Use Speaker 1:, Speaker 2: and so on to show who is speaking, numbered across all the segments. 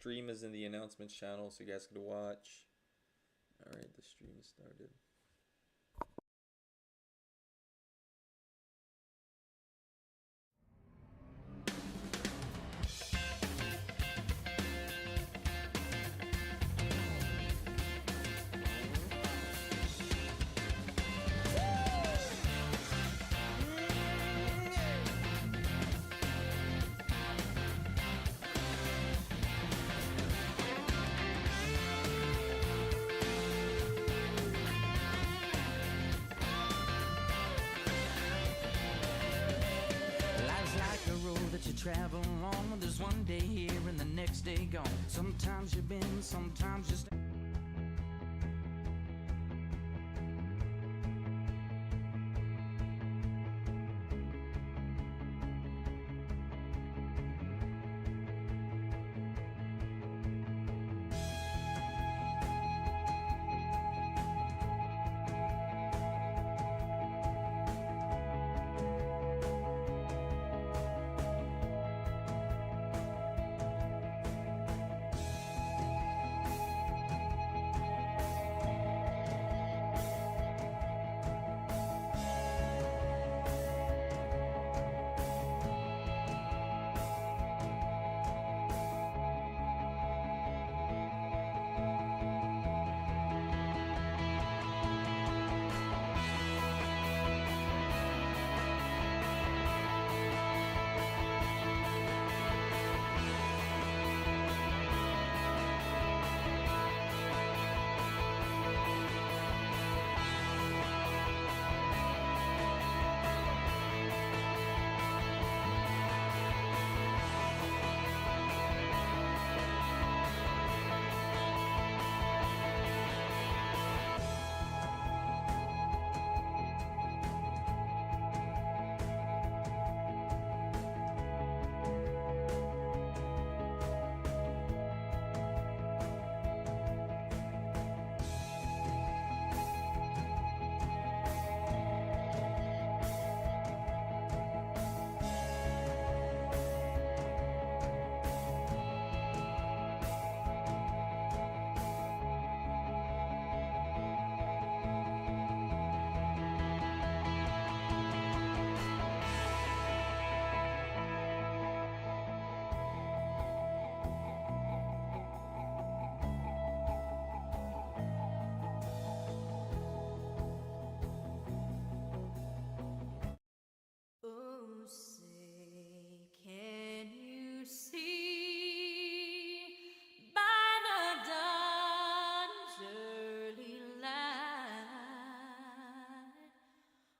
Speaker 1: Stream is in the announcements channel, so you guys can watch. All right, the stream is started.
Speaker 2: Travel on, there's one day here and the next day gone. Sometimes you bend, sometimes you stay.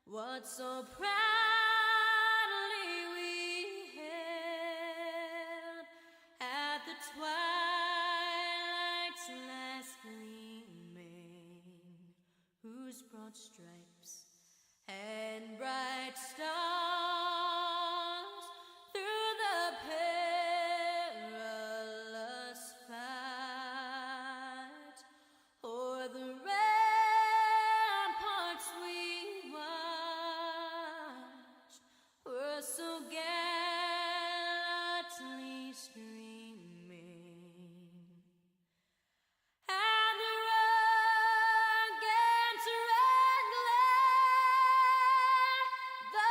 Speaker 3: What so proudly we hailed at the twilight's last gleaming, whose broad stripes and bright stars through the perilous fight o'er the ramparts we watched were so gallantly streaming. And the rugged red glare, the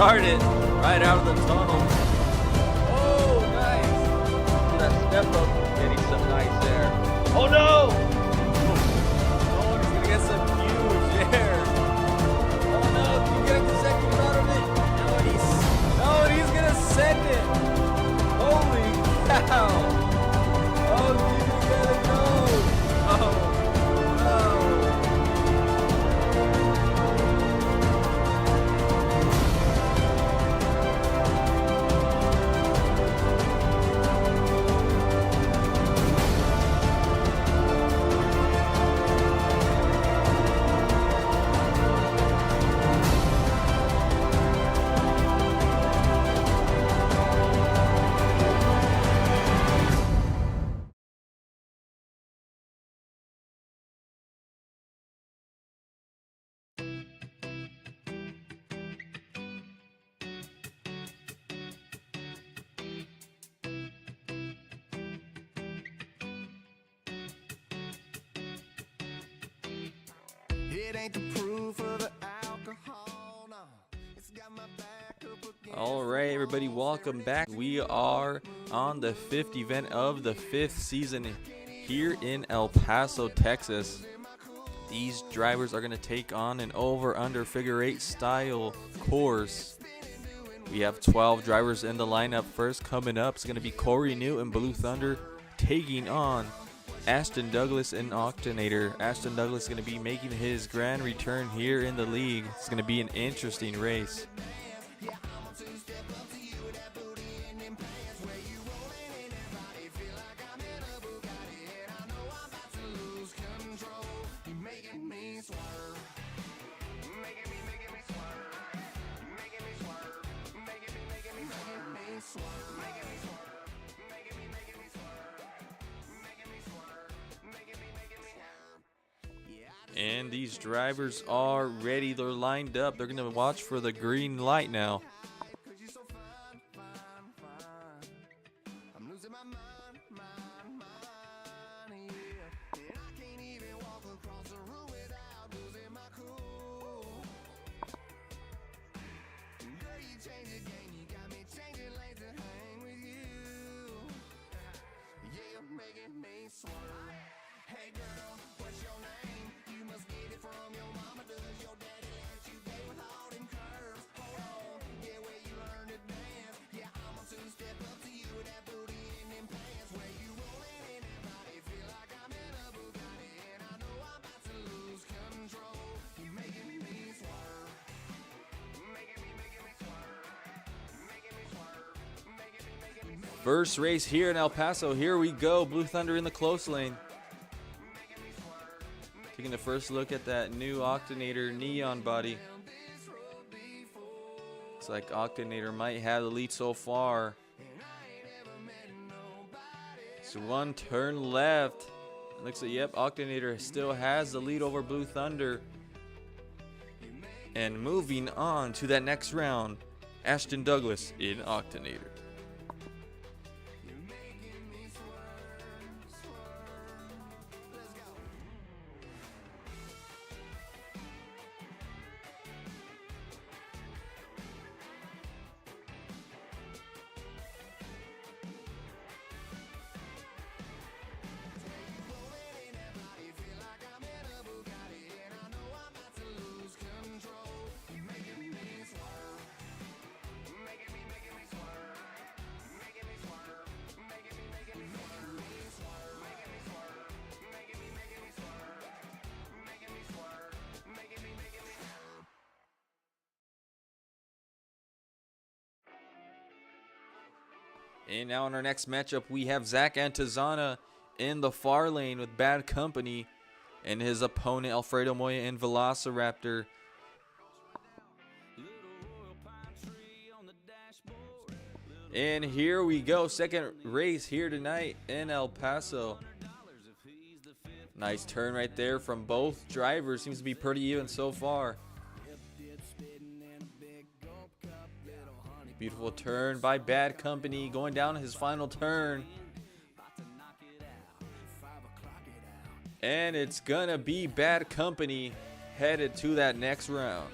Speaker 1: started right out of the tunnel. Oh, nice. Look at that step up. Getting some nice air. Oh, no. Oh, he's going to get some huge air. Oh, no. Can you get the second shot of it? No, he's going to send it. Holy cow. Oh, he's going to go. Oh.
Speaker 4: It ain't the proof of the alcohol, no. It's got my back up against.
Speaker 1: All right, everybody, welcome back. We are on the 5th event of the 5th season here in El Paso, Texas. These drivers are going to take on an over-under figure 8 style course. We have 12 drivers in the lineup. First coming up is going to be Corey Newton, Blue Thunder, taking on Ashton Douglas in Octanator. Ashton Douglas is going to be making his grand return here in the league. It's going to be an interesting race. And these drivers are ready. They're lined up. They're going to watch for the green light now.
Speaker 4: Hey girl, what's your name? You must get it from your mama. Does your daddy let you go with all them curves? Hold on, yeah, where you learn to dance. Yeah, I'ma two-step up to you with that booty in them pants. Where you rolling in that body, feel like I'm in a Bugatti. And I know I'm about to lose control. You're making me swerve. Making me swerve. Making me swerve. Making me swerve.
Speaker 1: First race here in El Paso. Here we go. Blue Thunder in the close lane. Taking the first look at that new Octanator neon body. Looks like Octanator might have the lead so far. So one turn left. Looks like, yep, Octanator still has the lead over Blue Thunder. And moving on to that next round, Ashton Douglas in Octanator. And now in our next matchup, we have Zach Antizana in the far lane with Bad Company and his opponent Alfredo Moya in Velociraptor. And here we go, second race here tonight in El Paso. Nice turn right there from both drivers. Seems to be pretty even so far. Beautiful turn by Bad Company, going down his final turn. And it's gonna be Bad Company headed to that next round.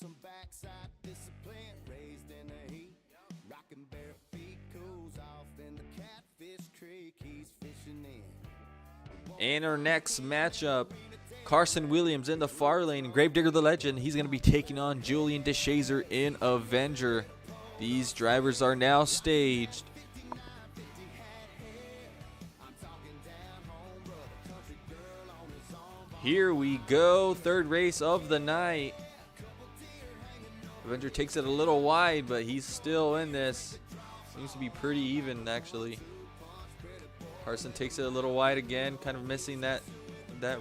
Speaker 4: some backside discipline, raised in the heat, rocking bare feet, cools off in the Catfish Creek. He's fishing in.
Speaker 1: In our next matchup, Carson Williams in the far lane, Gravedigger the Legend. He's going to be taking on Julian DeShazer in Avenger. These drivers are now staged. Here we go, third race of the night. Avenger takes it a little wide, but he's still in this. Seems to be pretty even, actually. Carson takes it a little wide again, kind of missing that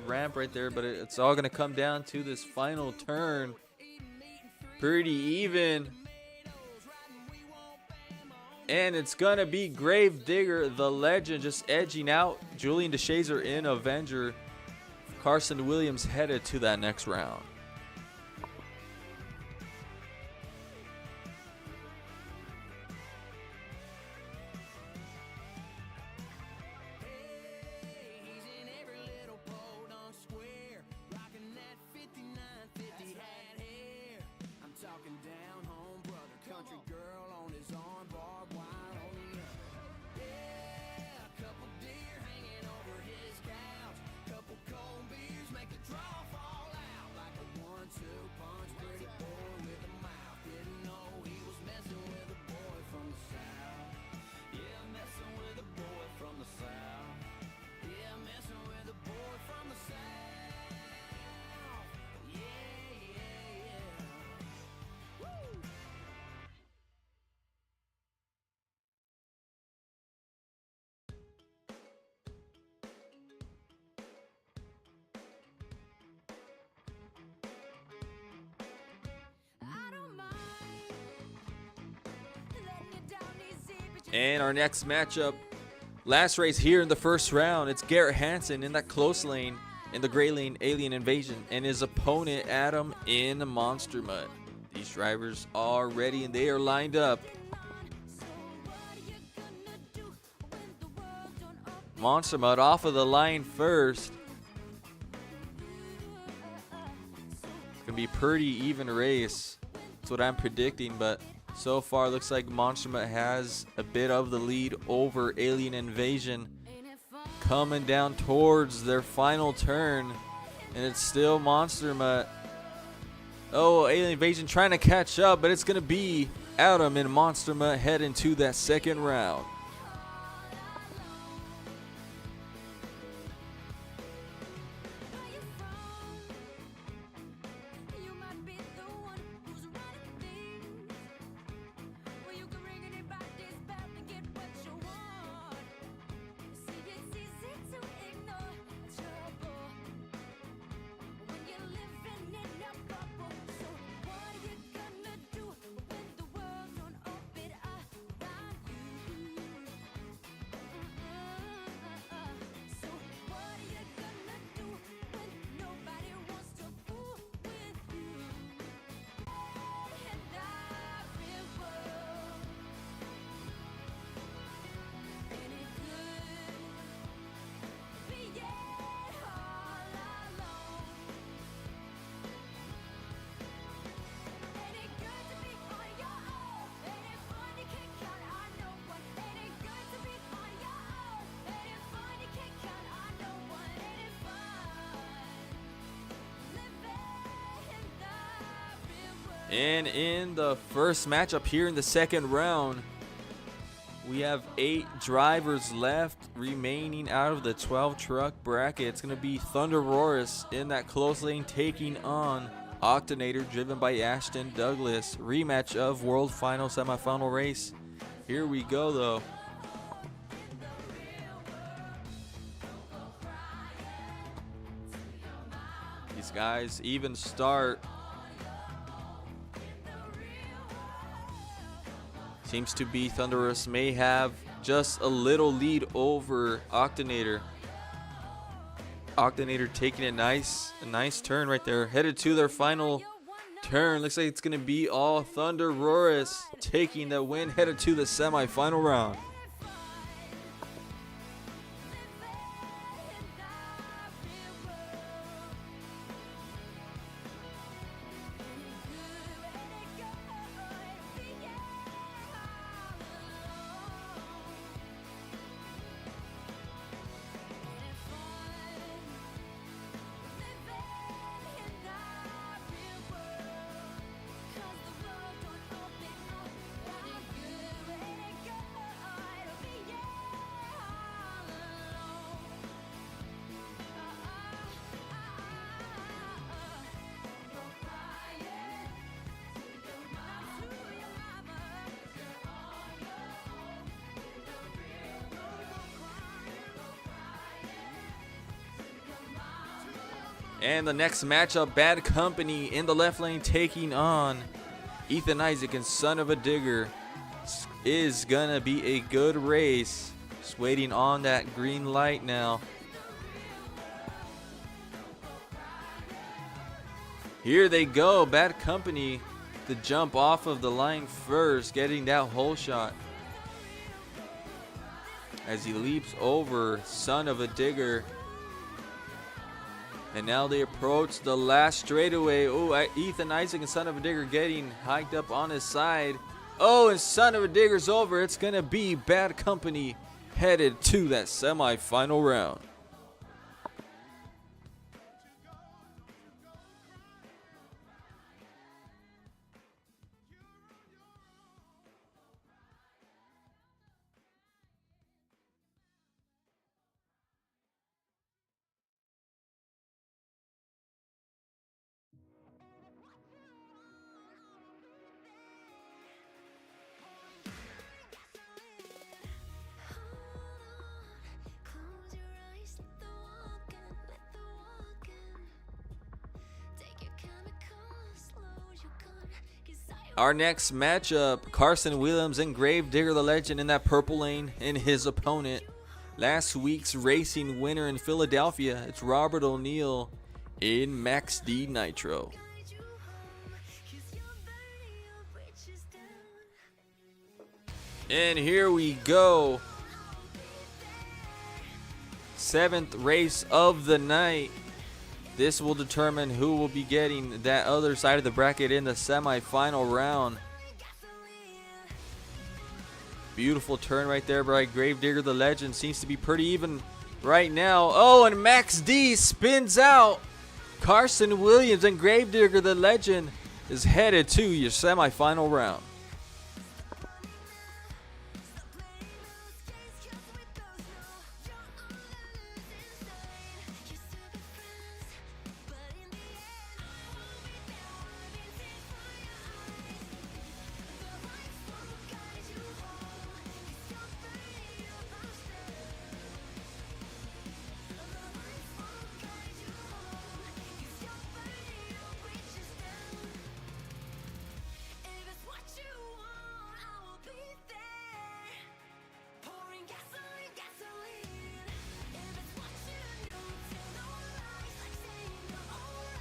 Speaker 1: ramp right there, but it's all going to come down to this final turn. Pretty even. And it's going to be Gravedigger the Legend just edging out Julian DeShazer in Avenger. Carson Williams headed to that next round. And our next matchup, last race here in the first round, it's Garrett Hansen in that close lane, in the gray lane, Alien Invasion, and his opponent, Adam, in Monster Mud. These drivers are ready and they are lined up. Monster Mud off of the line first. It's going to be a pretty even race. That's what I'm predicting, but so far, looks like Monster Mutt has a bit of the lead over Alien Invasion. Coming down towards their final turn, and it's still Monster Mutt. Oh, Alien Invasion trying to catch up, but it's going to be Adam and Monster Mutt heading to that second round. And in the first matchup here in the second round, we have 8 drivers left remaining out of the 12 truck bracket. It's going to be Thunder Roarus in that close lane taking on Octanator, driven by Ashton Douglas. Rematch of World Final semifinal race. Here we go, though. These guys even start. Seems to be Thunderous may have just a little lead over Octanator. Octanator taking a nice turn right there. Headed to their final turn. Looks like it's going to be all Thunder Roarus taking the win, headed to the semi-final round. And the next matchup, Bad Company in the left lane taking on Ethan Isaac and Son of a Digger. Is gonna be a good race. Just waiting on that green light now. Here they go, Bad Company to jump off of the line first, getting that hole shot. As he leaps over Son of a Digger. And now they approach the last straightaway. Oh, Ethan Isaac and Son of a Digger getting hiked up on his side. Oh, and Son of a Digger's over. It's going to be Bad Company headed to that semifinal round.
Speaker 3: Close your eyes, let the walk in, let the walk in. Take your chemicals, load your gun, 'cause I
Speaker 1: Our next matchup, Carson Williams and Gravedigger the Legend in that purple lane, and his opponent, last week's racing winner in Philadelphia. It's Robert O'Neill in Max D Nitro.
Speaker 3: guide you home, 'cause you're burning your bridges down.
Speaker 1: And here we go. 7th race of the night. This will determine who will be getting that other side of the bracket in the semifinal round. Beautiful turn right there by Gravedigger the Legend. Seems to be pretty even right now. Oh, and Max D spins out. Carson Williams and Gravedigger the Legend is headed to your semifinal round.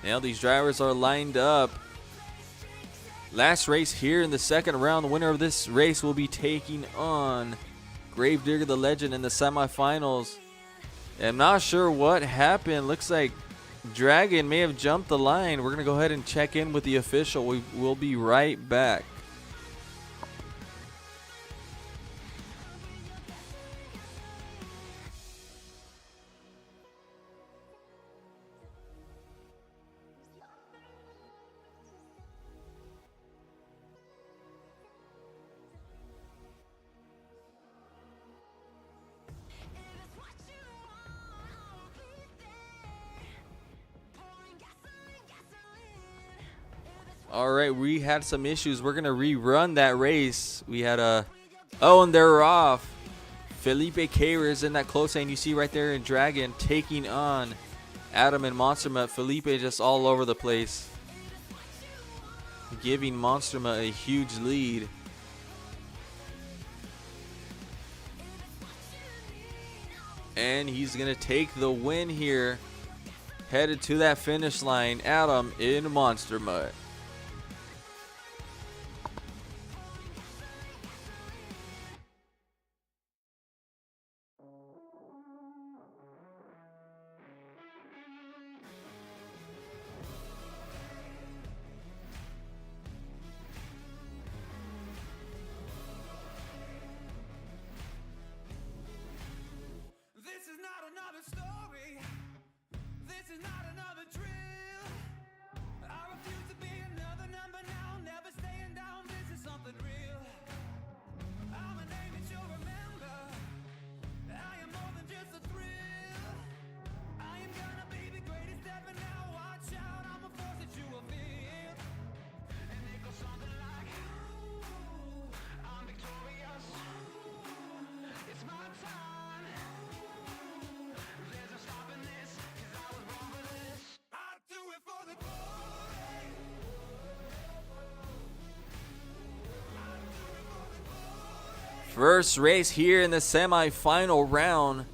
Speaker 1: Now these drivers are lined up. Last race here in the second round. The winner of this race will be taking on Gravedigger the Legend in the semifinals. I'm not sure what happened. Looks like Dragon may have jumped the line. We're going to go ahead and check in with the official. We will be right back. All right, we had some issues. We're going to rerun that race. We had a... Oh, and they're off. Felipe Carer is in that close lane. You see right there in Dragon taking on Adam and Monster Mutt. Felipe just all over the place, giving Monster Mutt a huge lead. And he's going to take the win here. Headed to that finish line, Adam in Monster Mutt.
Speaker 4: This is not another story. This is not another drill. I refuse to be
Speaker 1: First race here in the semi-final round.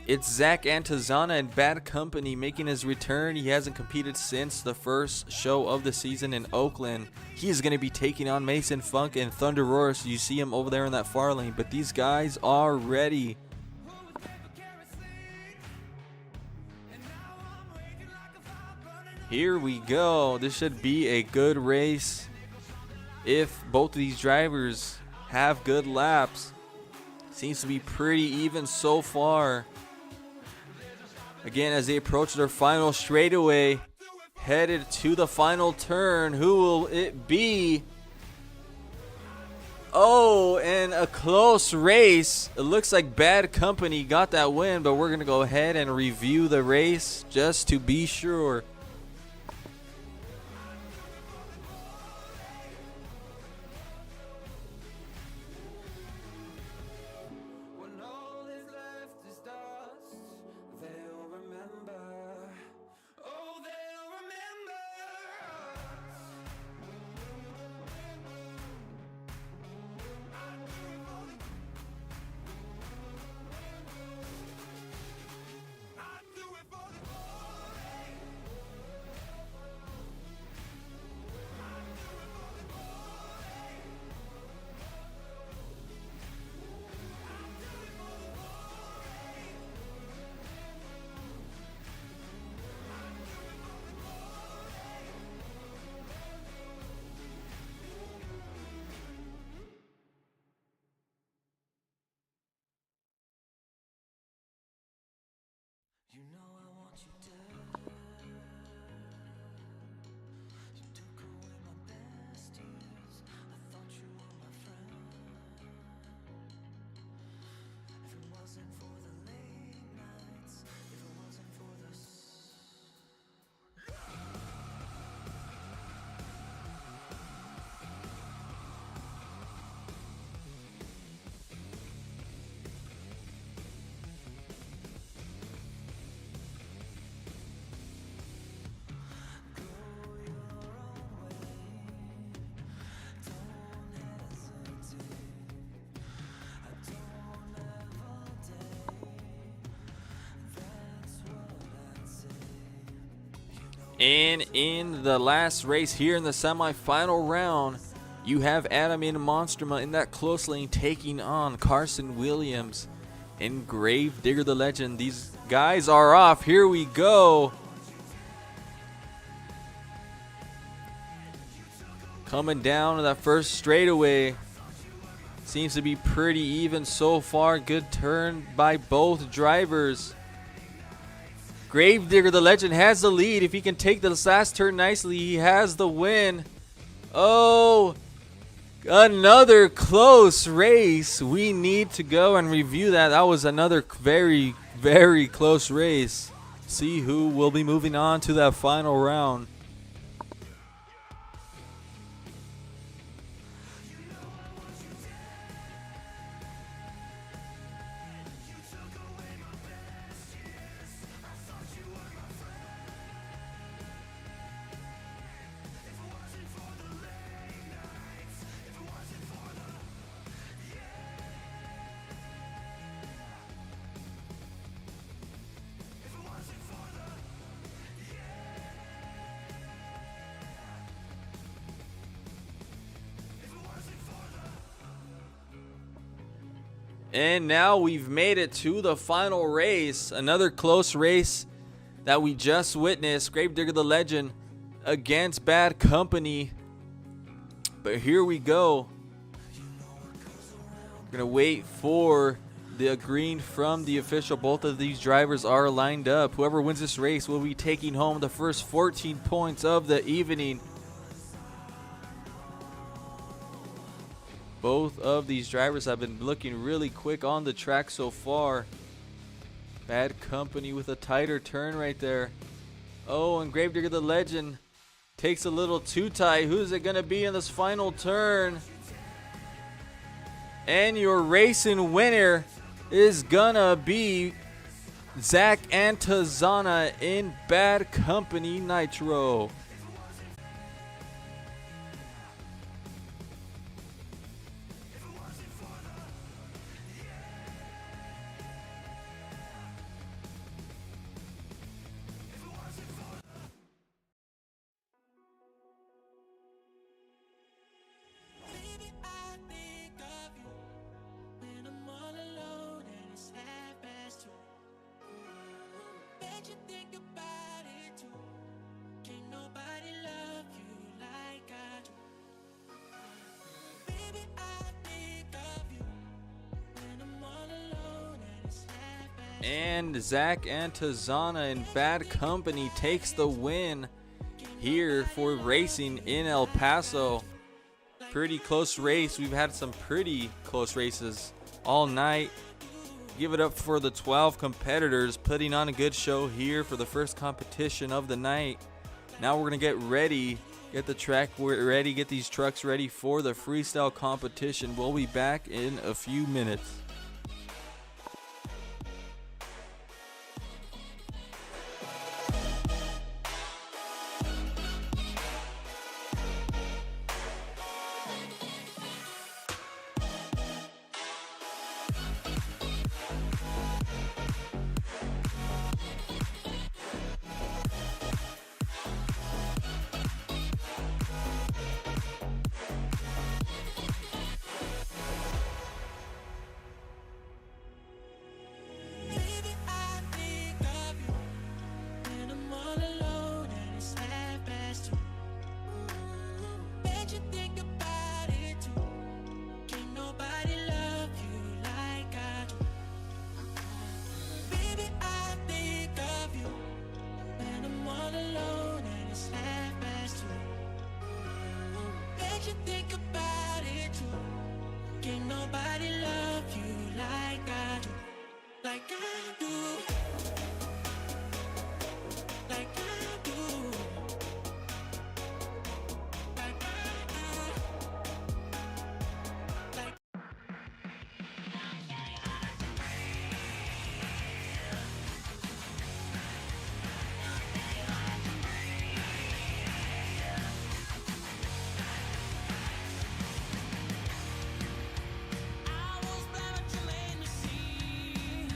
Speaker 1: It's Zach Antozana and Bad Company making his return. He hasn't competed since the first show of the season in Oakland. He is going to be taking on Mason Funk and Thunder Roar. So you see him over there in that far lane. But these guys are ready. Here we go. This should be a good race if both of these drivers have good laps. Seems to be pretty even so far. Again, as they approach their final straightaway, headed to the final turn. Who will it be? Oh, and a close race. It looks like Bad Company got that win, but we're going to go ahead and review the race just to be sure.
Speaker 2: When all is left is dust, they'll remember. Oh, they'll remember us. I do it for the glory. You know I want you dead. You took away my best years. I thought you were my friend. If it wasn't for the late nights, if it wasn't for the
Speaker 1: And in the last race here in the semi-final round, you have Adam in Monstruma in that close lane taking on Carson Williams and Grave Digger the Legend. These guys are off. Here we go. Coming down to that first straightaway. Seems to be pretty even so far. Good turn by both drivers. Gravedigger the Legend has the lead. If he can take this last turn nicely, he has the win. Oh, another close race. We need to go and review that. That was another very, very close race. See who will be moving on to that final round. And now we've made it to the final race. Another close race that we just witnessed. Gravedigger the Legend against Bad Company. But here we go. We're going to wait for the green from the official. Both of these drivers are lined up. Whoever wins this race will be taking home the first 14 points of the evening. Both of these drivers have been looking really quick on the track so far. Bad Company with a tighter turn right there. Oh, and Gravedigger the Legend takes a little too tight. Who's it going to be in this final turn? And your racing winner is going to be Zach Antozana in Bad Company Nitro.
Speaker 2: you think about it too. Can't nobody love you like I do. Baby, I think of you when I'm all alone and it's half past.
Speaker 1: And Zach Antizana in Bad Company takes the win here for racing in El Paso. Pretty close race. We've had some pretty close races all night. Give it up for the 12 competitors putting on a good show here for the first competition of the night. Now we're going to get ready, get the track ready, get these trucks ready for the freestyle competition. We'll be back in a few minutes.
Speaker 2: Baby, I think of you when I'm all alone and it's half past 2. Bet you think about it too. Can't nobody love you like I do. Baby, I think of you when I'm all alone and it's half past 2. Bet you think about it too. Can't nobody love you like I do. Like I do. Like I do. Like I do. Like I was blind, but you made me see.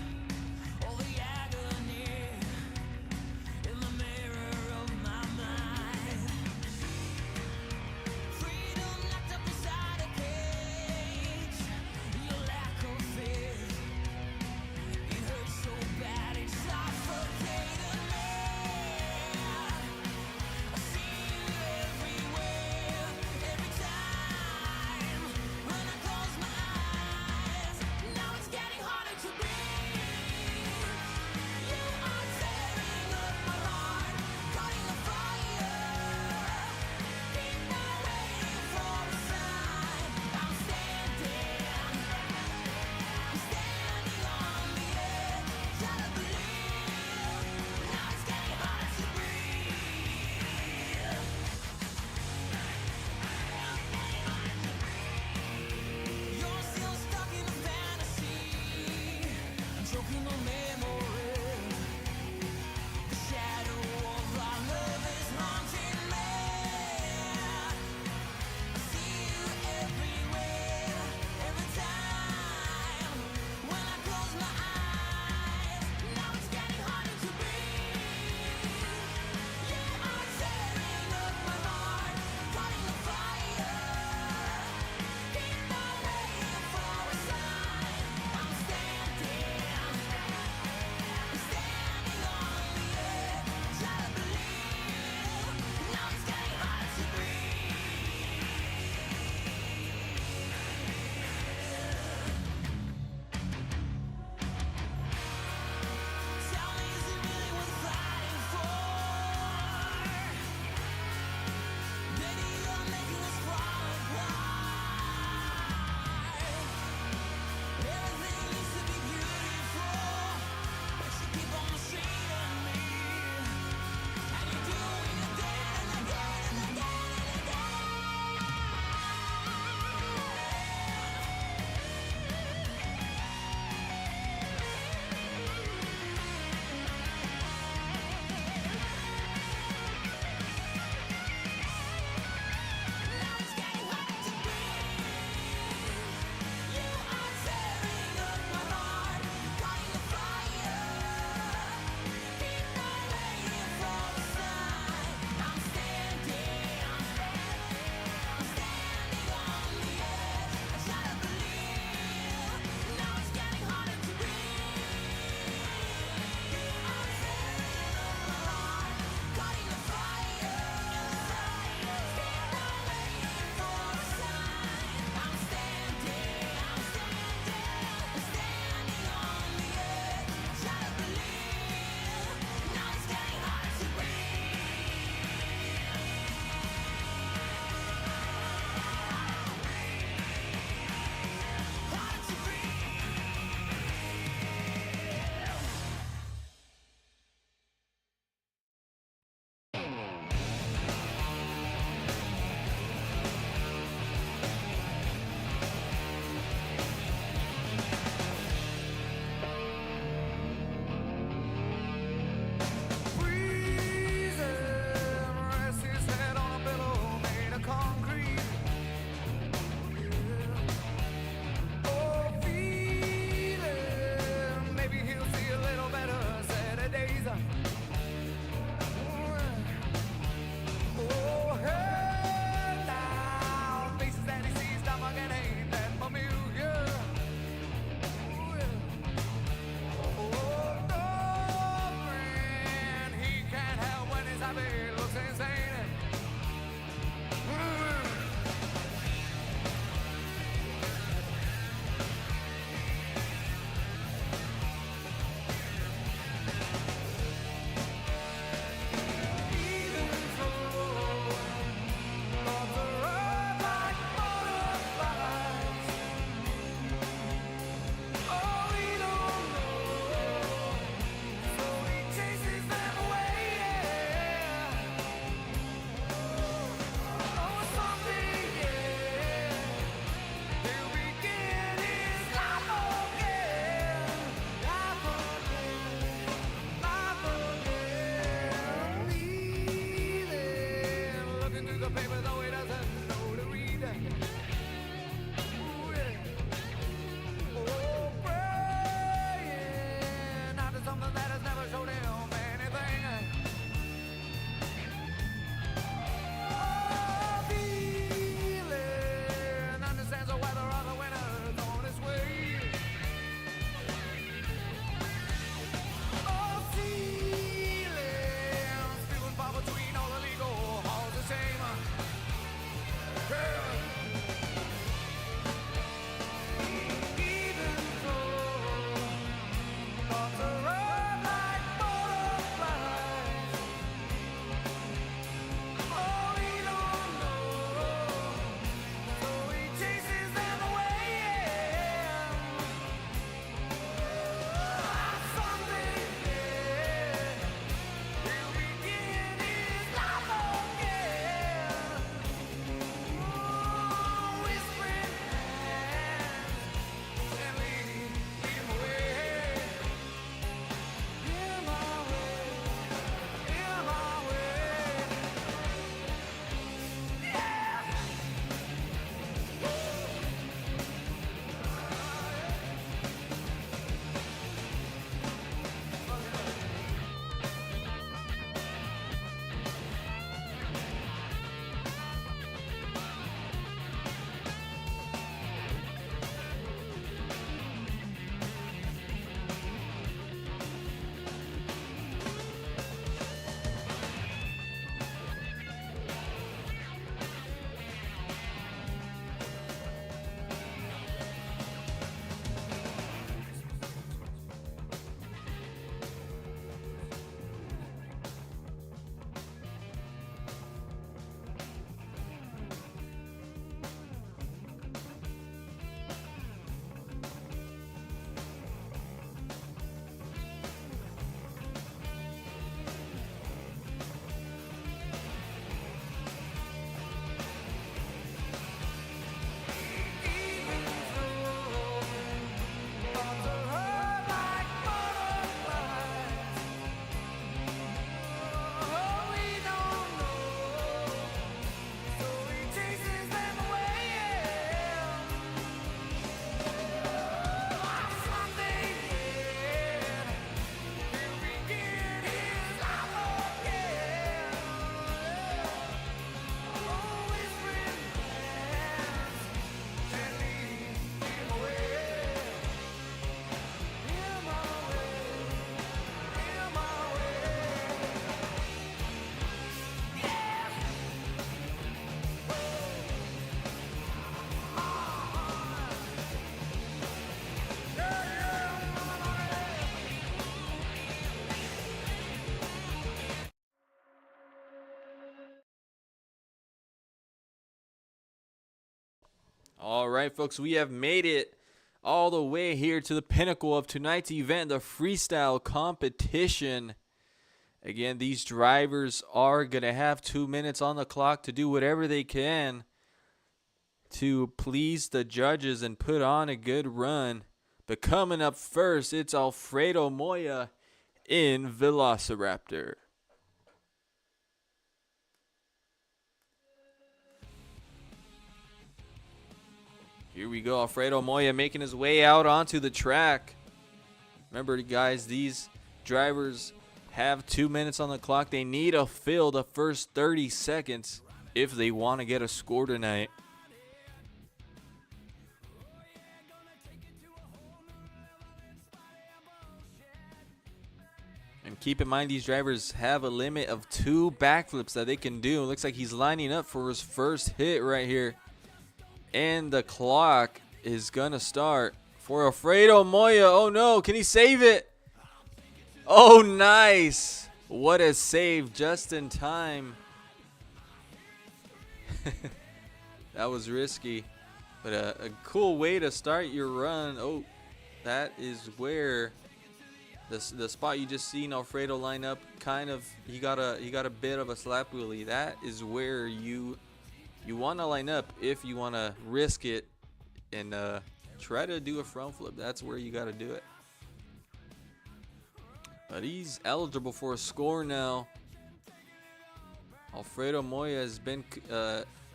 Speaker 1: All right, folks, we have made it all the way here to the pinnacle of tonight's event, the freestyle competition. Again, these drivers are going to have 2 minutes on the clock to do whatever they can to please the judges and put on a good run. But coming up first, it's Alfredo Moya in Velociraptor. Here we go, Alfredo Moya making his way out onto the track. Remember, guys, these drivers have 2 minutes on the clock. They need to fill the first 30 seconds if they want to get a score tonight. And keep in mind, these drivers have a limit of 2 backflips that they can do. It looks like he's lining up for his first hit right here. And the clock is going to start for Alfredo Moya. Oh, no. Can he save it? Oh, nice. What a save just in time. That was risky, but a cool way to start your run. Oh, that is where the spot you just seen Alfredo line up, kind of, he got a bit of a slap wheelie. That is where you want to line up if you want to risk it and try to do a front flip. That's where you got to do it. But he's eligible for a score now. Alfredo Moya has been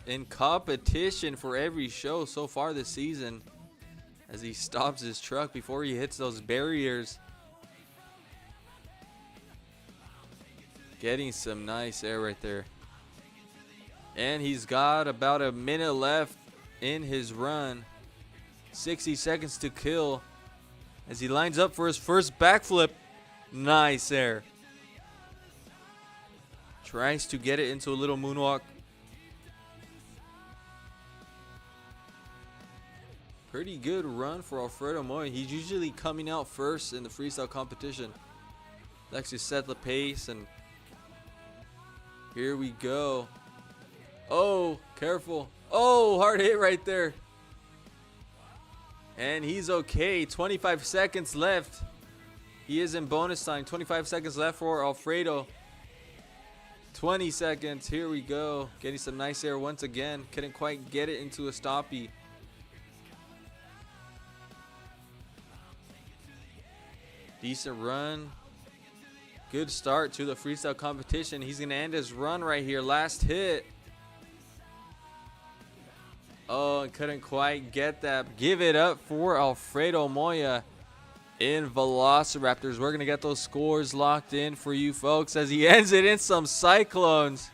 Speaker 1: in competition for every show so far this season as he stops his truck before he hits those barriers. Getting some nice air right there. And he's got about a minute left in his run. 60 seconds to kill as he lines up for his first backflip. Nice air. Tries to get it into a little moonwalk. Pretty good run for Alfredo Moya. He's usually coming out first in the freestyle competition. Likes to set the pace, and here we go. Oh, careful. Oh, hard hit right there. And he's okay. 25 seconds left. He is in bonus time. 25 seconds left for Alfredo. 20 seconds. Here we go. Getting some nice air once again. Couldn't quite get it into a stoppie. Decent run. Good start to the freestyle competition. He's going to end his run right here. Last hit. Oh, couldn't quite get that. Give it up for Alfredo Moya in Velociraptors. We're going to get those scores locked in for you folks as he ends it in some cyclones.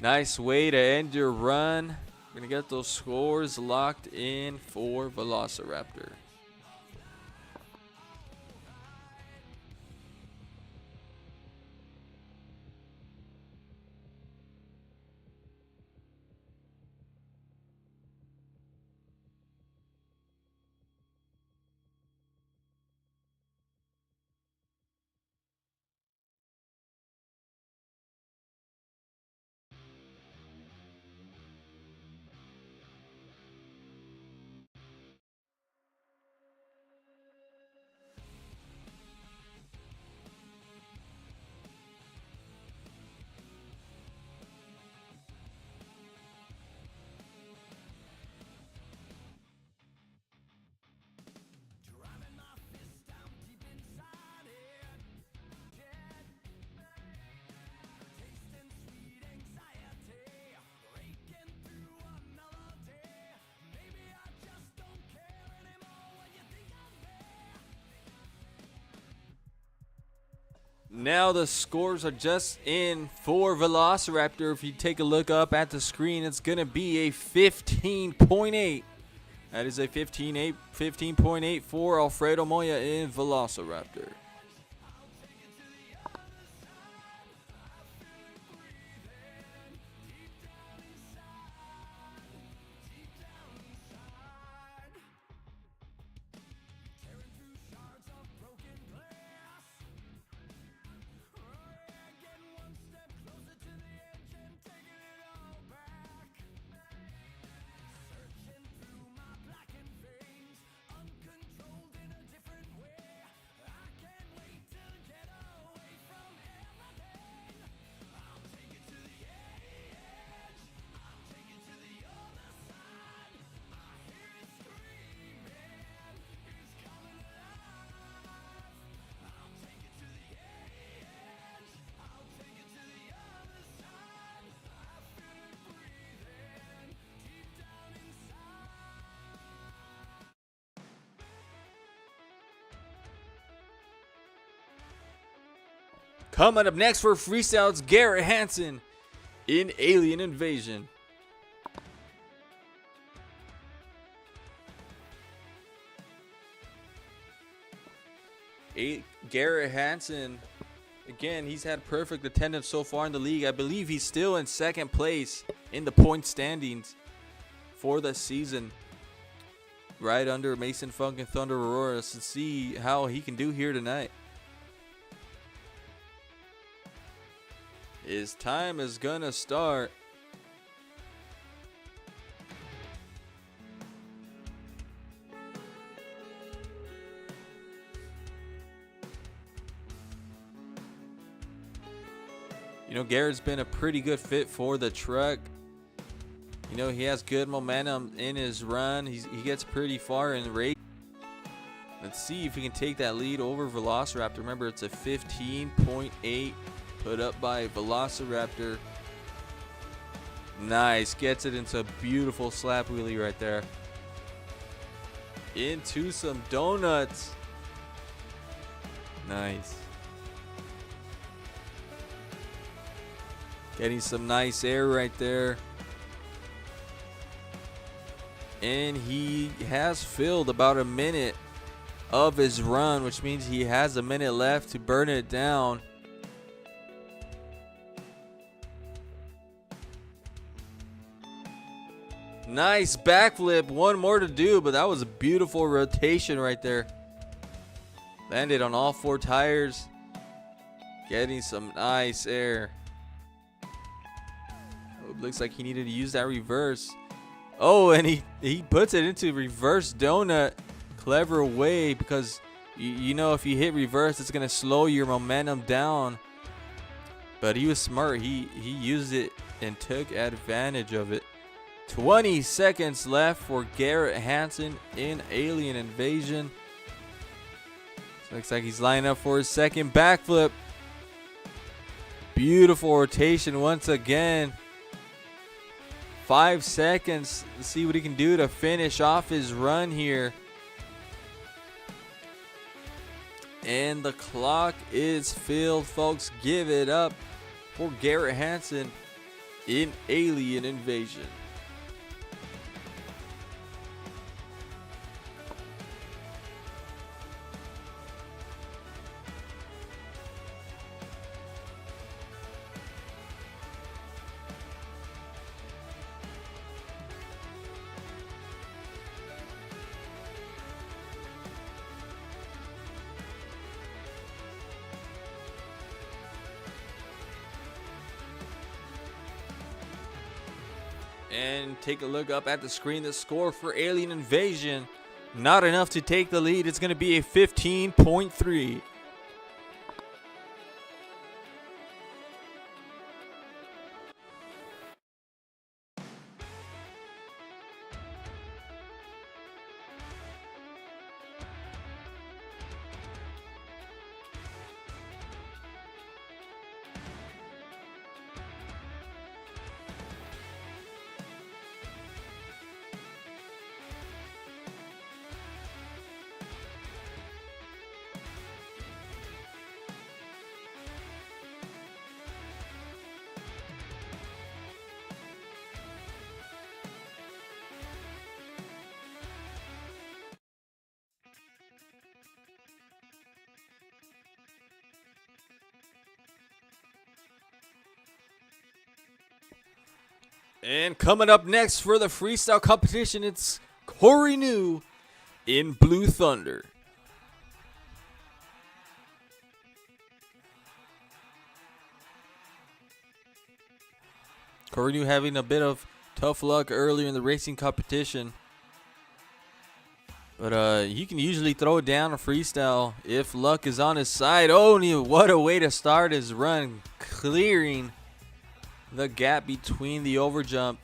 Speaker 1: Nice way to end your run. We're going to get those scores locked in for Velociraptor. Now the scores are just in for Velociraptor. If you take a look up at the screen, it's going to be a 15.8. That is a 15.8 for Alfredo Moya in Velociraptor. Coming up next for freestyle, it's Garrett Hansen in Alien Invasion. Garrett Hansen, again, he's had perfect attendance so far in the league. I believe he's still in second place in the point standings for the season, right under Mason Funk and Thunder Aurora. To see how he can do here tonight. His time is gonna start. You know, Garrett's been a pretty good fit for the truck. You know, he has good momentum in his run. He gets pretty far in race. Let's see if he can take that lead over Velociraptor. Remember, it's a 15.8 put up by Velociraptor. Nice. Gets it into a beautiful slap wheelie right there. Into some donuts. Nice. Getting some nice air right there. And he has filled about a minute of his run, which means he has a minute left to burn it down. Nice backflip. One more to do, but that was a beautiful rotation right there. Landed on all four tires. Getting some nice air. Looks like he needed to use that reverse. Oh, and he puts it into reverse donut. Clever way, because you know if you hit reverse, it's going to slow your momentum down. But he was smart. He used it and took advantage of it. 20 seconds left for Garrett Hansen in Alien Invasion. Looks like he's lining up for his second backflip. Beautiful rotation once again. 5 seconds to see what he can do to finish off his run here. And the clock is filled, folks. Give it up for Garrett Hansen in Alien Invasion. And take a look up at the screen. The score for Alien Invasion, not enough to take the lead. It's going to be a 15.3. And coming up next for the freestyle competition, it's Corey New in Blue Thunder. Corey New having a bit of tough luck earlier in the racing competition. But he can usually throw it down a freestyle if luck is on his side. Oh, what a way to start his run, clearing the gap between the overjump.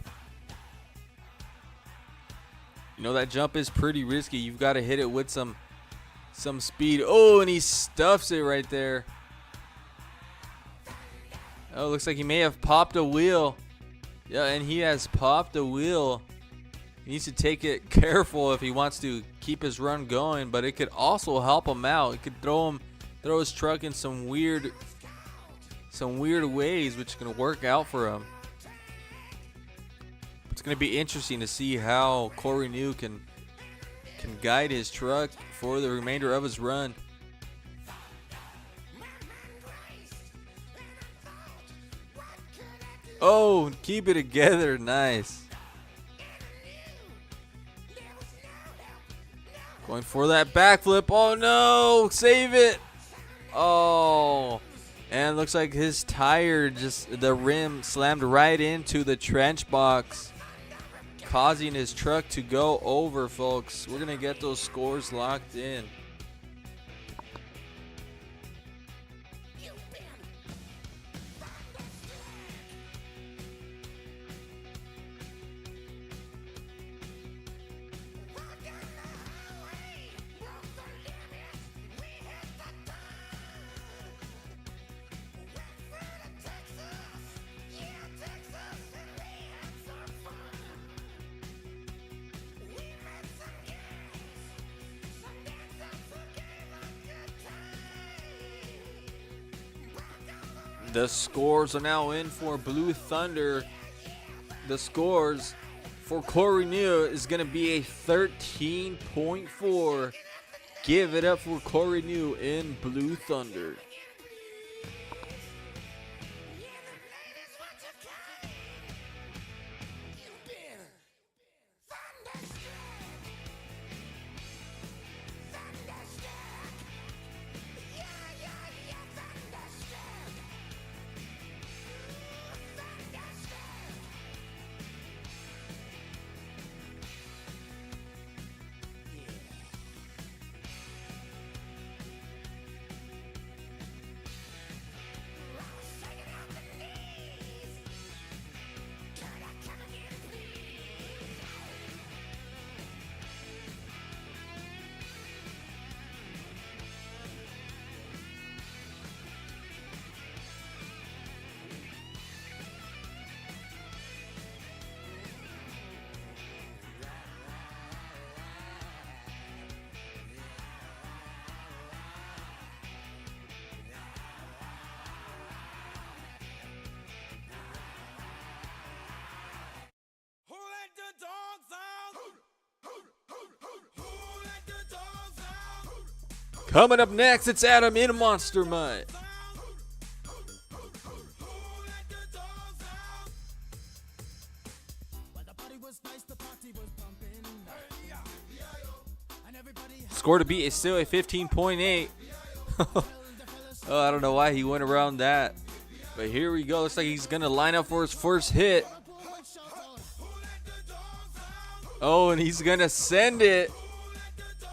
Speaker 1: You know that jump is pretty risky. You've got to hit it with some speed. Oh, and he stuffs it right there. Oh, looks like he may have popped a wheel. Yeah, and he has popped a wheel. He needs to take it careful if he wants to keep his run going, but it could also help him out. It could throw his truck in some weird some weird ways, which is going to work out for him. It's going to be interesting to see how Corey New can guide his truck for the remainder of his run. Oh, keep it together. Nice. Going for that backflip. Oh, no. Save it. Oh. And looks like his tire, the rim slammed right into the trench box, causing his truck to go over, folks. We're going to get those scores locked in. The scores are now in for Blue Thunder. The scores for Corey New is going to be a 13.4. Give it up for Corey New in Blue Thunder. Coming up next, it's Adam in Monster Mutt. Score to beat is still a 15.8. Oh, I don't know why he went around that. But here we go. Looks like he's going to line up for his first hit. Oh, and he's going to send it.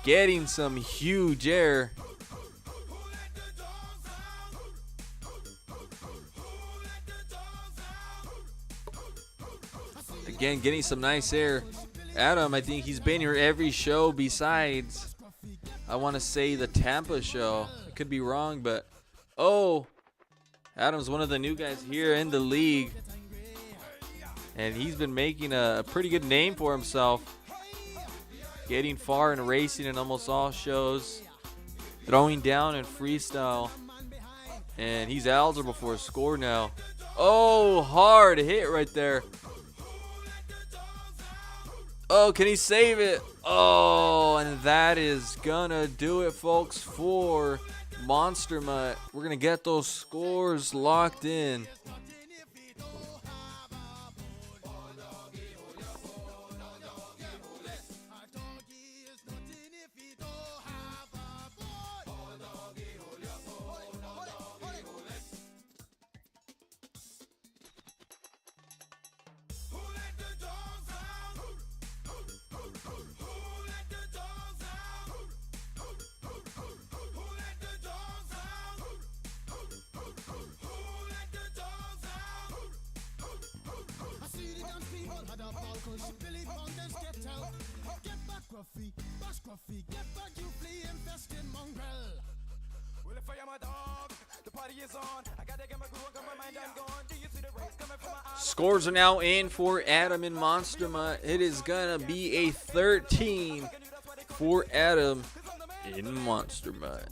Speaker 1: Getting some huge air. Again, getting some nice air. Adam, I think he's been here every show besides, I want to say, the Tampa show. I could be wrong, but oh, Adam's one of the new guys here in the league. And he's been making a pretty good name for himself. Getting far in racing in almost all shows. Throwing down in freestyle. And he's eligible for a score now. Oh, hard hit right there. Oh, can he save it? Oh, and that is gonna do it, folks, for Monster Mutt. We're gonna get those scores locked in. Scores are now in for Adam in Monster Mutt. It is gonna be a 13 for Adam in Monster Mutt.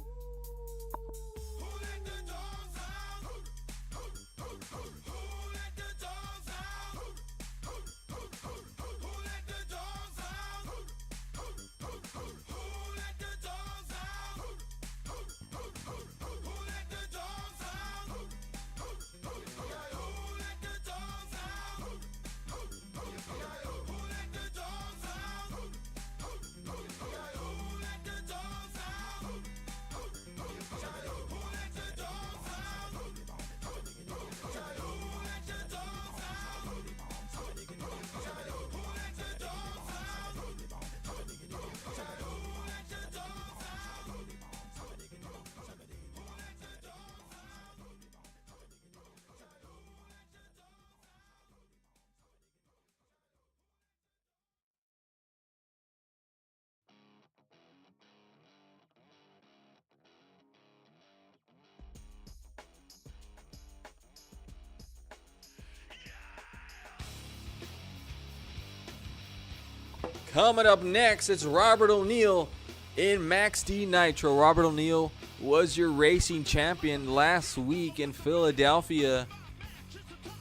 Speaker 1: Coming up next, it's Robert O'Neill in Max D Nitro. Robert O'Neill was your racing champion last week in Philadelphia.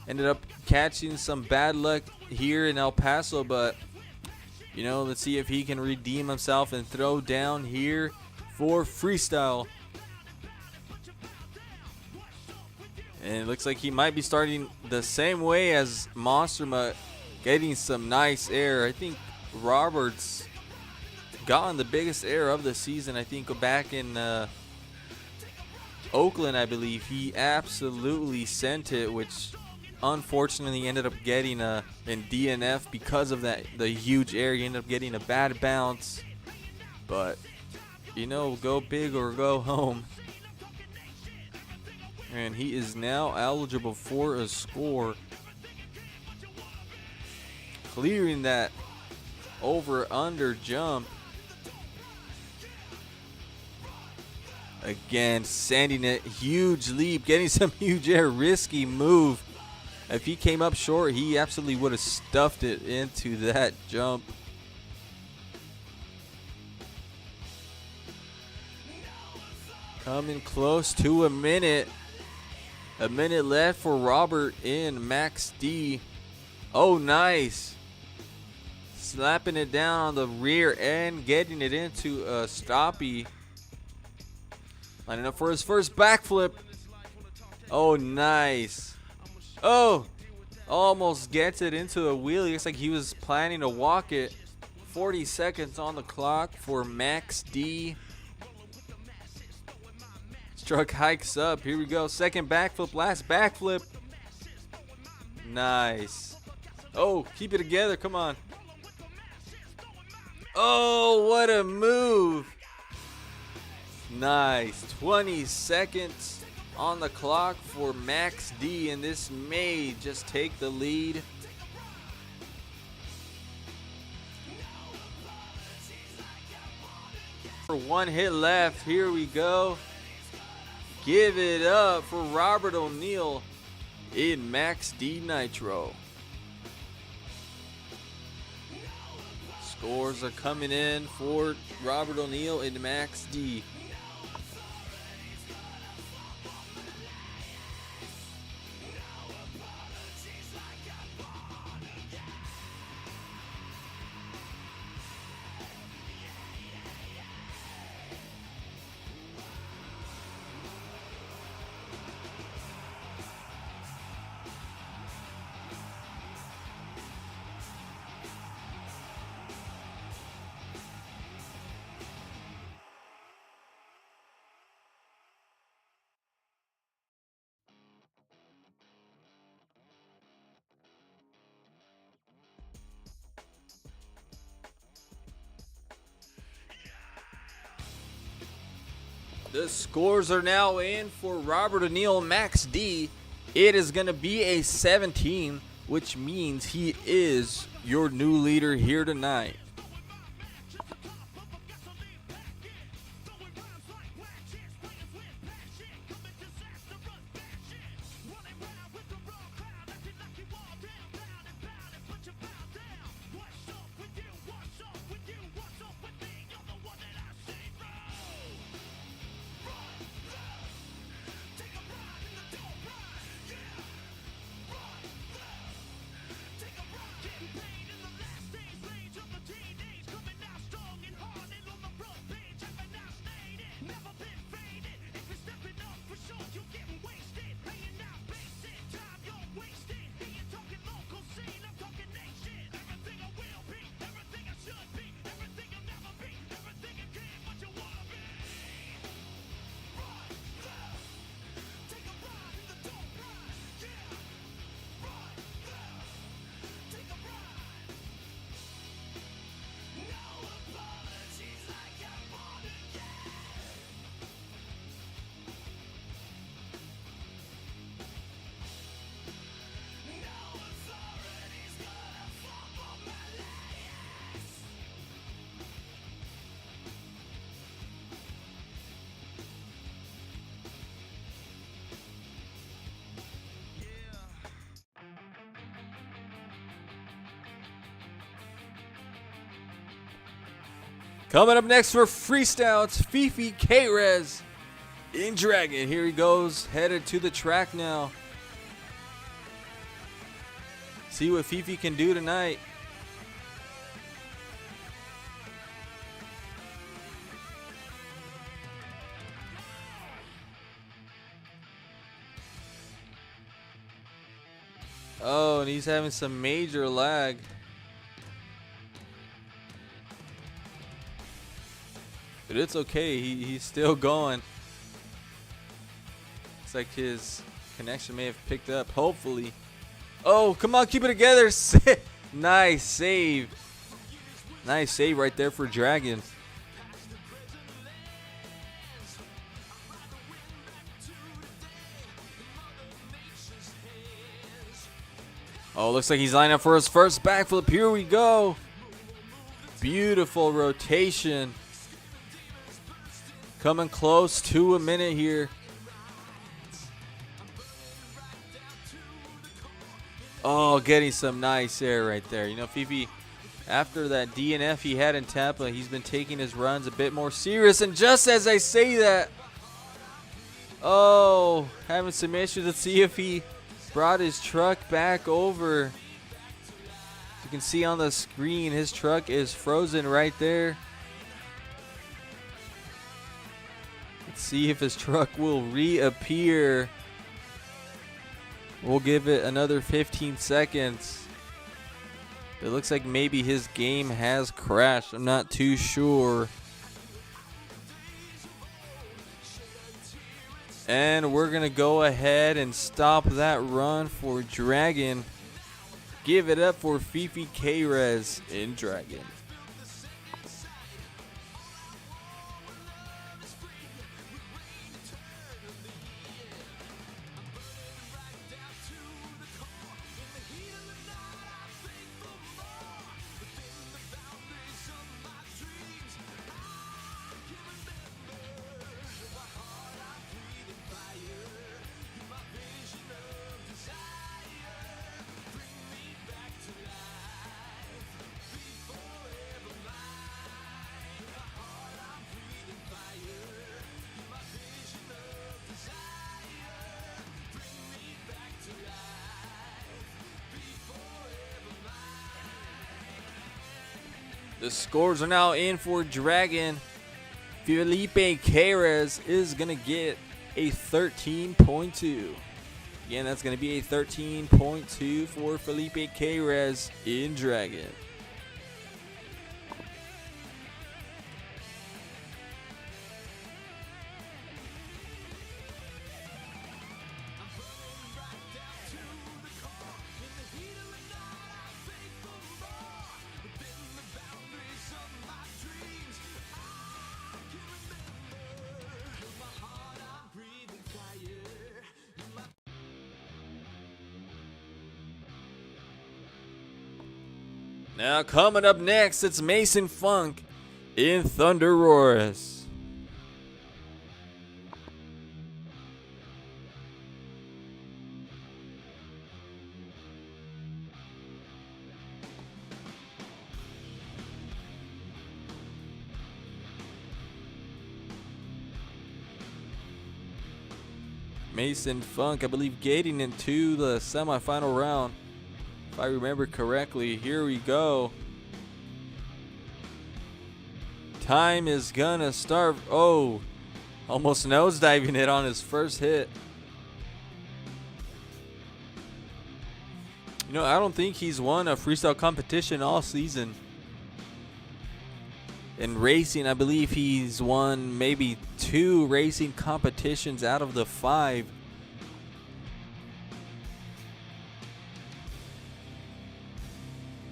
Speaker 1: Ended up catching some bad luck here in El Paso, but you know, let's see if he can redeem himself and throw down here for freestyle. And it looks like he might be starting the same way as Monster Mutt, getting some nice air. I think Roberts gotten the biggest air of the season. I think back in Oakland, I believe he absolutely sent it, which unfortunately ended up getting in DNF because of that, the huge air. He ended up getting a bad bounce, but you know, go big or go home. And he is now eligible for a score, clearing that over-under jump. Again, sending it, huge leap, getting some huge air, risky move. If he came up short, he absolutely would have stuffed it into that jump. Coming close to a minute. A minute left for Robert in Max D. Oh, nice. Slapping it down on the rear end, getting it into a stoppie. Lining up for his first backflip. Oh, nice. Oh, almost gets it into a wheelie. Looks like he was planning to walk it. 40 seconds on the clock for Max D. Truck hikes up. Here we go. Second backflip. Last backflip. Nice. Oh, keep it together. Come on. Oh, what a move. Nice. 20 seconds on the clock for Max D, and this may just take the lead. For one hit left. Here we go. Give it up for Robert O'Neill in Max D Nitro. Scores are coming in for Robert O'Neill in Max D. The scores are now in for Robert O'Neill Max D. It is going to be a 17, which means he is your new leader here tonight. Coming up next for freestyle, it's Fifi K-Rez in Dragon. Here he goes, headed to the track now. See what Fifi can do tonight. Oh, and he's having some major lag. But it's okay, he's still going. Looks like his connection may have picked up, hopefully. Oh, come on, keep it together. Nice save. Nice save right there for Dragon. Oh, looks like he's lining up for his first backflip. Here we go. Beautiful rotation. Coming close to a minute here. Oh, getting some nice air right there. You know, Fifi, after that DNF he had in Tampa, he's been taking his runs a bit more serious. And just as I say that, oh, having some issues. Let's see if he brought his truck back over. As you can see on the screen, his truck is frozen right there. Let's see if his truck will reappear. We'll give it another 15 seconds. It looks like maybe his game has crashed. I'm not too sure. And we're going to go ahead and stop that run for Dragon. Give it up for Fifi K-Rez in Dragon. The scores are now in for Dragon. Felipe K-Rez is going to get a 13.2. Again, that's going to be a 13.2 for Felipe K-Rez in Dragon. Now coming up next, it's Mason Funk in Thunder Roars. Mason Funk, I believe, getting into the semifinal round. If I remember correctly, here we go. Time is gonna start. Oh, almost nosediving it on his first hit. You know, I don't think he's won a freestyle competition all season. In racing, I believe he's won maybe 2 racing competitions out of the 5.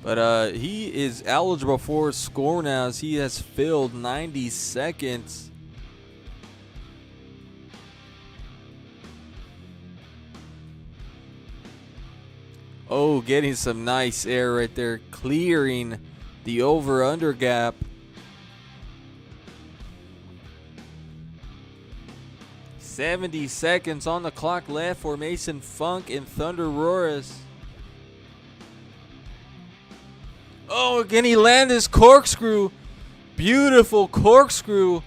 Speaker 1: But he is eligible for score now as he has filled 90 seconds. Oh, getting some nice air right there, clearing the over-under gap. $70 seconds on the clock left for Mason Funk and Thunder Roars. Oh, again, he landed his corkscrew. beautiful corkscrew.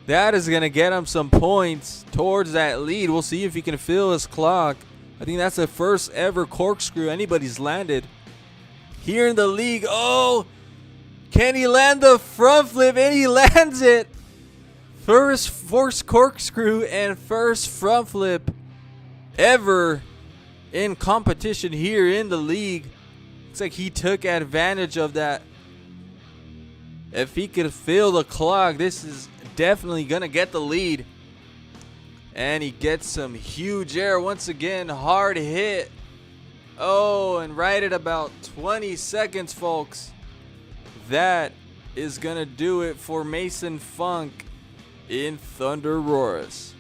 Speaker 1: That is going to get him some points towards that lead. We'll see if he can fill his clock. I think that's the first ever corkscrew anybody's landed here in the league. Oh, can he land the front flip? And he lands it. First corkscrew and first front flip ever in competition here in the league. Looks like he took advantage of that. If he could fill the clock, this is definitely going to get the lead. And he gets some huge air once again. Hard hit. Oh, and right at about 20 seconds, folks. That is going to do it for Mason Funk in Thunder Roars.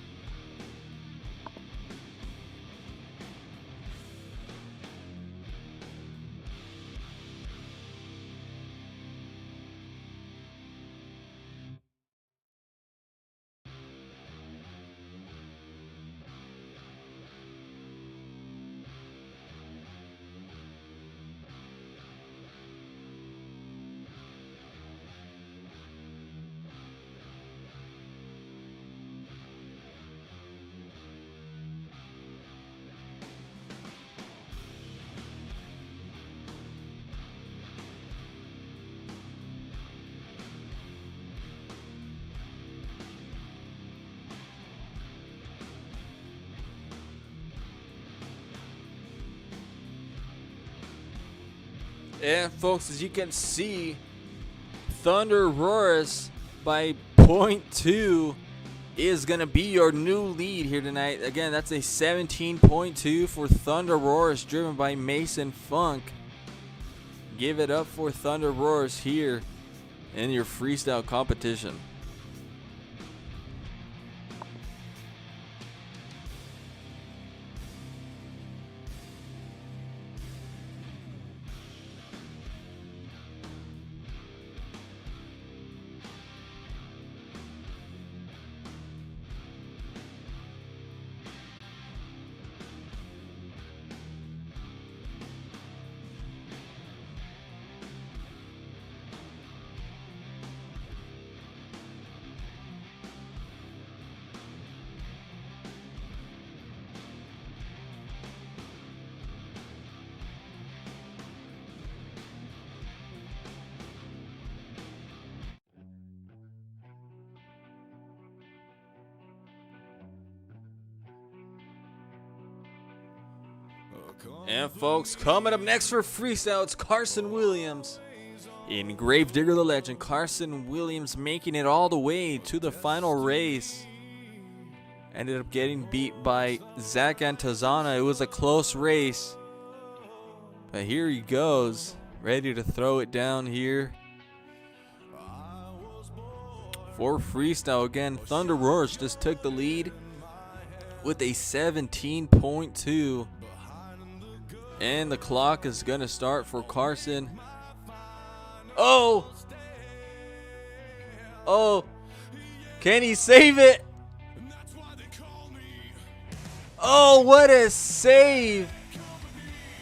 Speaker 1: And folks, as you can see, Thunder Roars by 0.2 is going to be your new lead here tonight. Again, that's a 17.2 for Thunder Roars, driven by Mason Funk. Give it up for Thunder Roars here in your freestyle competition. And folks, coming up next for freestyle, it's Carson Williams in Gravedigger the Legend. Carson Williams making it all the way to the final race. Ended up getting beat by Zach Antazana. It was a close race. But here he goes, ready to throw it down here for freestyle. Again, Thunder Roars just took the lead with a 17.2. And the clock is going to start for Carson. Oh! Oh! Can he save it? Oh, what a save!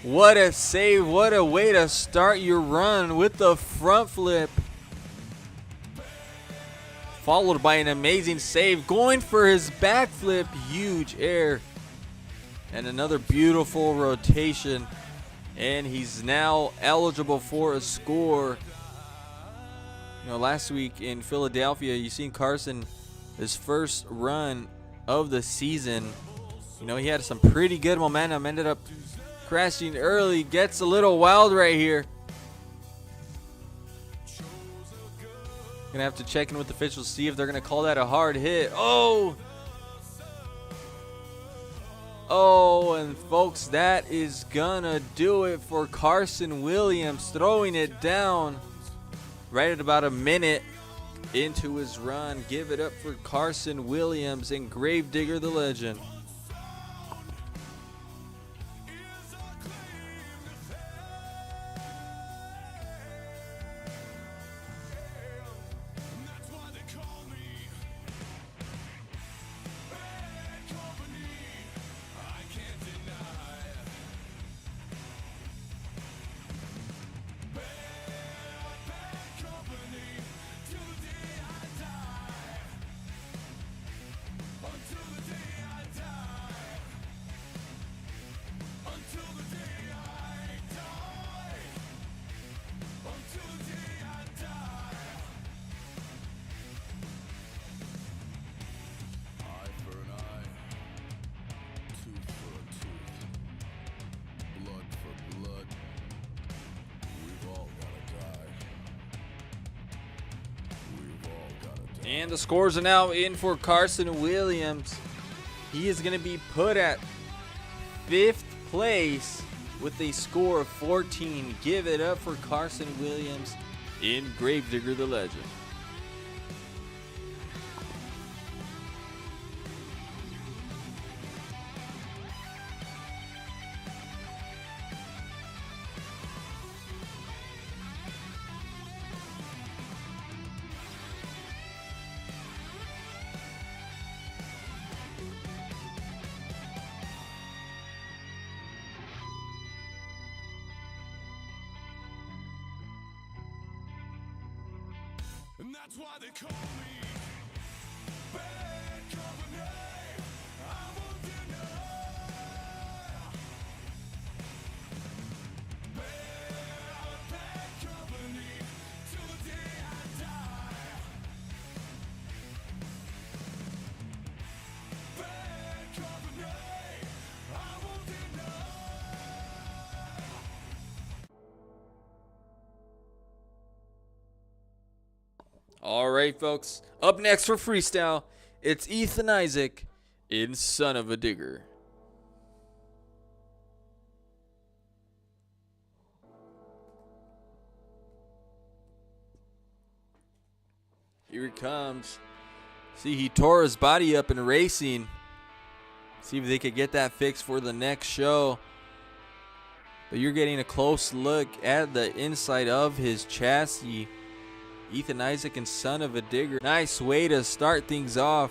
Speaker 1: What a save. What a way to start your run with the front flip. Followed by an amazing save. Going for his back flip. Huge air. And another beautiful rotation. And he's now eligible for a score. You know, last week in Philadelphia, you seen Carson, his first run of the season. You know, he had some pretty good momentum. Ended up crashing early. Gets a little wild right here. Gonna have to check in with the officials, see if they're gonna call that a hard hit. Oh! Oh, and folks, that is gonna do it for Carson Williams, throwing it down right at about a minute into his run. Give it up for Carson Williams and Gravedigger the Legend. And the scores are now in for Carson Williams. He is going to be put at 5th place with a score of 14. Give it up for Carson Williams in Gravedigger the Legend.
Speaker 4: And that's why they call me bad company. I won't deny. Bad company till the day I die. Bad company. I won't deny.
Speaker 1: All right, folks. Up next for freestyle, it's Ethan Isaac in Son of a Digger. Here he comes. See, he tore his body up in racing. See if they could get that fixed for the next show. But you're getting a close look at the inside of his chassis. Ethan Isaac and Son of a Digger. Nice way to start things off.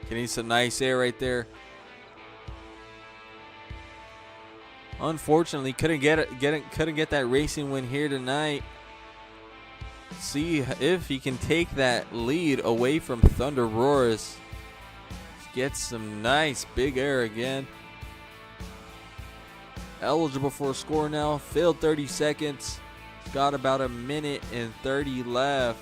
Speaker 1: Getting some nice air right there. Unfortunately, couldn't get that racing win here tonight. See if he can take that lead away from Thunder Roars. Get some nice big air again. Eligible for a score now. Failed 30 seconds. Got about a minute and 30 left.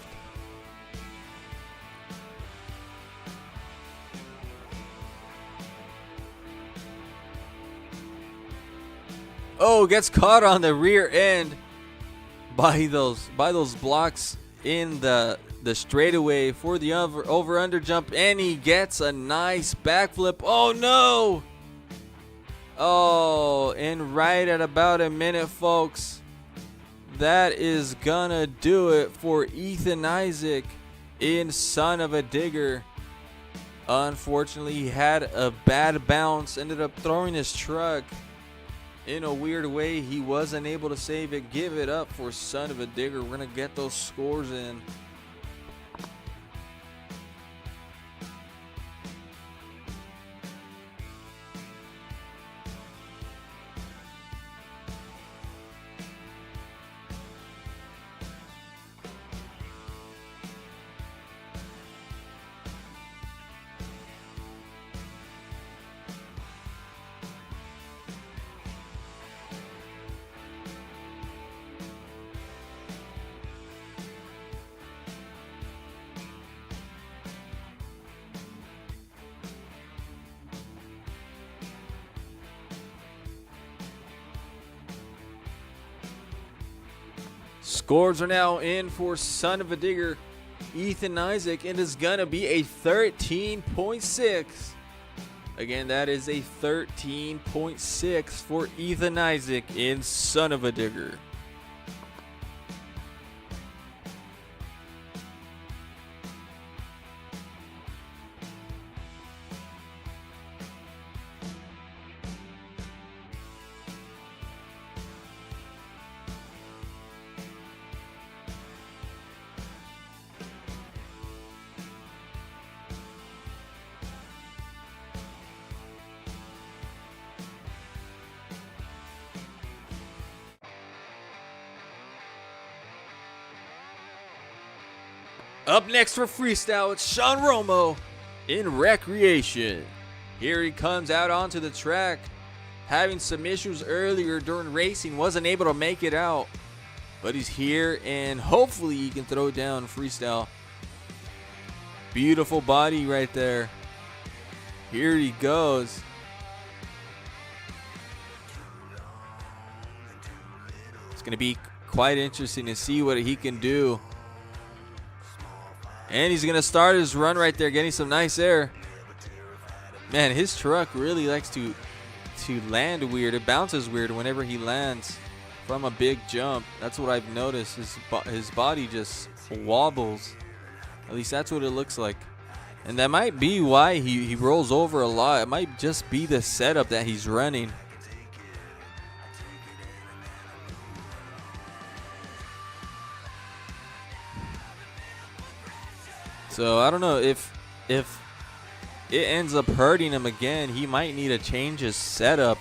Speaker 1: Oh, gets caught on the rear end by those blocks in the straightaway for the over under jump, and he gets a nice backflip. Oh no! Oh, and right at about a minute, folks, that is gonna do it for Ethan Isaac in Son of a Digger. Unfortunately, he had a bad bounce, ended up throwing his truck in a weird way. He wasn't able to save it. Give it up for Son of a Digger. We're gonna get those scores in. Scores are now in for Son of a Digger, Ethan Isaac, and it's going to be a 13.6. Again, that is a 13.6 for Ethan Isaac in Son of a Digger. Up next for freestyle, it's Sean Romo in Recreation. Here he comes out onto the track, having some issues earlier during racing, wasn't able to make it out, but he's here and hopefully he can throw down freestyle. Beautiful body right there. Here he goes. It's going to be quite interesting to see what he can do. And he's going to start his run right there, getting some nice air. Man, his truck really likes to land weird. It bounces weird whenever he lands from a big jump. That's what I've noticed. His body just wobbles. At least that's what it looks like. And that might be why he rolls over a lot. It might just be the setup that he's running. So I don't know if it ends up hurting him again. He might need to change his setup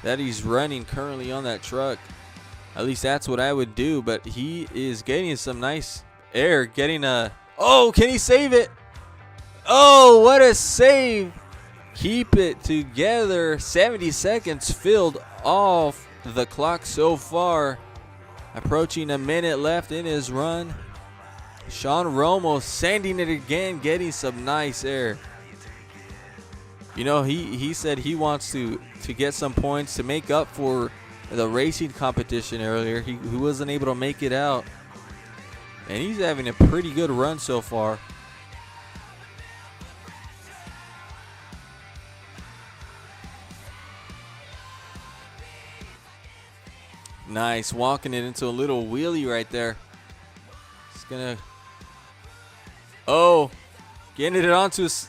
Speaker 1: that he's running currently on that truck. At least that's what I would do. But he is getting some nice air. Getting a... Oh, can he save it? Oh, what a save. Keep it together. 70 seconds filled off the clock so far. Approaching a minute left in his run. Sean Romo sending it again, getting some nice air. You know, he said he wants to get some points to make up for the racing competition earlier. He wasn't able to make it out. And he's having a pretty good run so far. Nice, walking it into a little wheelie right there. It's gonna... Oh, getting it onto his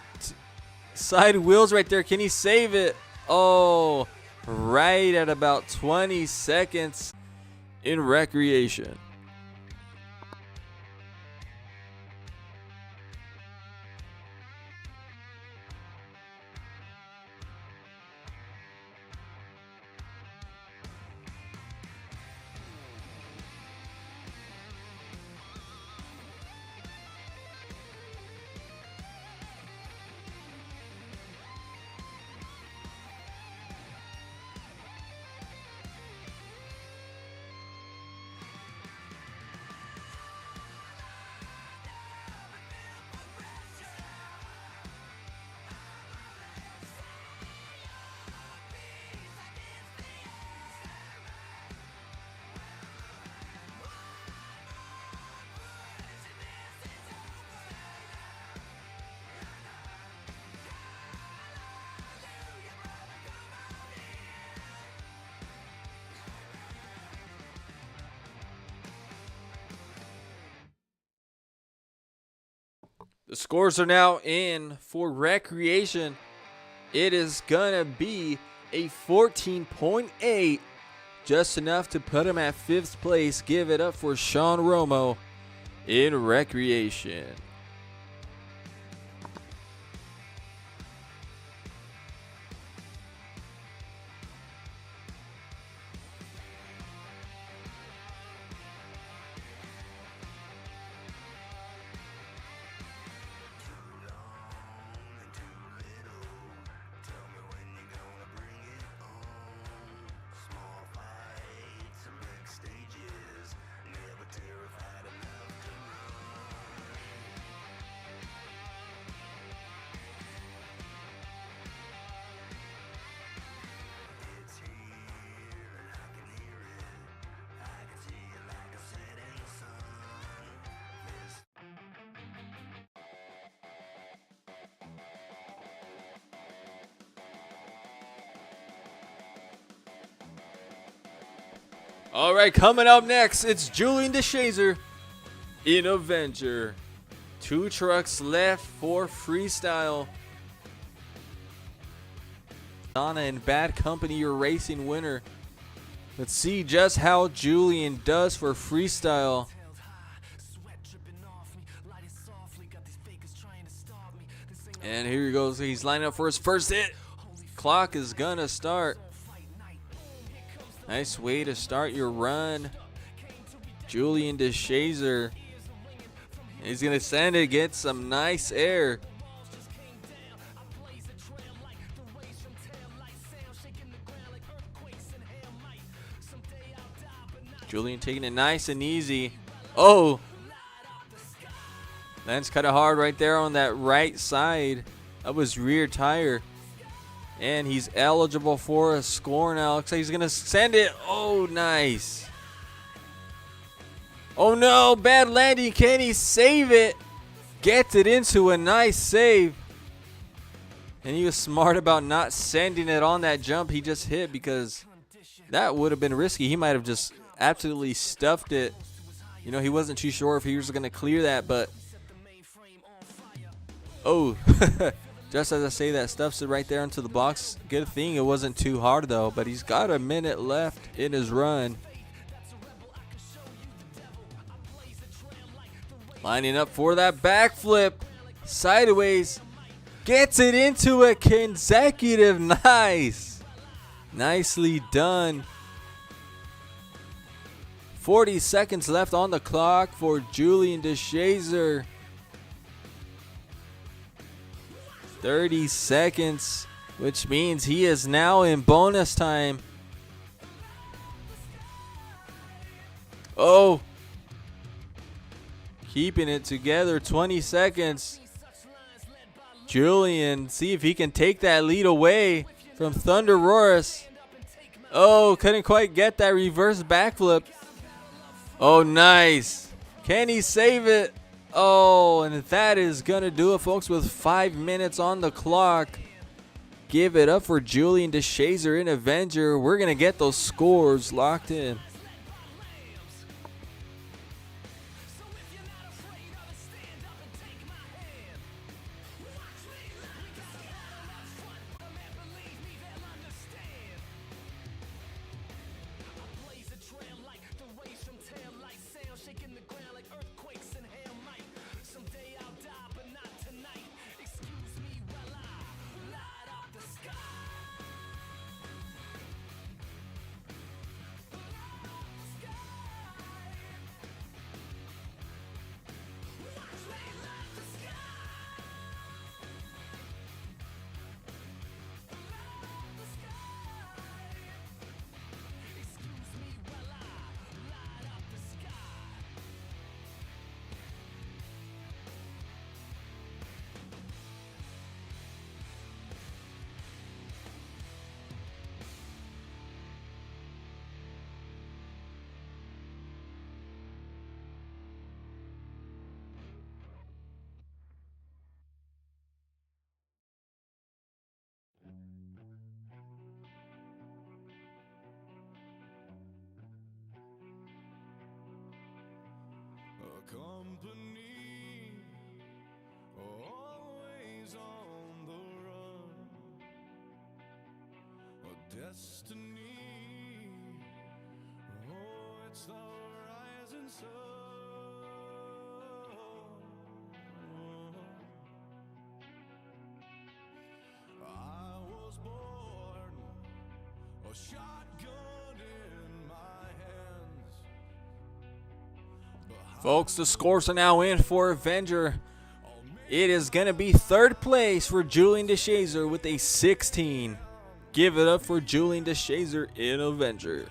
Speaker 1: side wheels right there. Can he save it? Oh, right at about 20 seconds in recreation. The scores are now in for recreation. It is going to be a 14.8. Just enough to put him at 5th place. Give it up for Sean Romo in recreation. All right, coming up next, it's Julian DeShazer in Avenger. 2 trucks left for freestyle. Donna and Bad Company, your racing winner. Let's see just how Julian does for freestyle. And here he goes. He's lining up for his first hit. Clock is gonna start. Nice way to start your run. Julian DeShazer. He's going to send it, get some nice air. Julian taking it nice and easy. Oh! Lands kind of hard right there on that right side of his rear tire. And he's eligible for a score now. Looks like he's going to send it. Oh, nice. Oh no, bad landing. Can he save it? Gets it into a nice save. And he was smart about not sending it on that jump he just hit, because that would have been risky. He might have just absolutely stuffed it. You know, he wasn't too sure if he was going to clear that, but oh, just as I say that, stuffs it right there into the box. Good thing it wasn't too hard though, but he's got a minute left in his run. Lining up for that backflip. Sideways. Gets it into a consecutive. Nice. Nicely done. 40 seconds left on the clock for Julian DeShazer. 30 seconds, which means he is now in bonus time. Oh. Keeping it together. 20 seconds. Julian, see if he can take that lead away from Thunder Roars. Oh, couldn't quite get that reverse backflip. Oh, nice. Can he save it? Oh, and that is going to do it, folks, with 5 minutes on the clock. Give it up for Julian DeShazer in Avenger. We're going to get those scores locked in.
Speaker 4: Company, always on the run, a destiny, oh, it's the rising sun. I was born, a shotgun in my hands.
Speaker 1: Folks, the scores are now in for Avenger. It is going to be third place for Julian DeShazer with a 16. Give it up for Julian DeShazer in Avenger.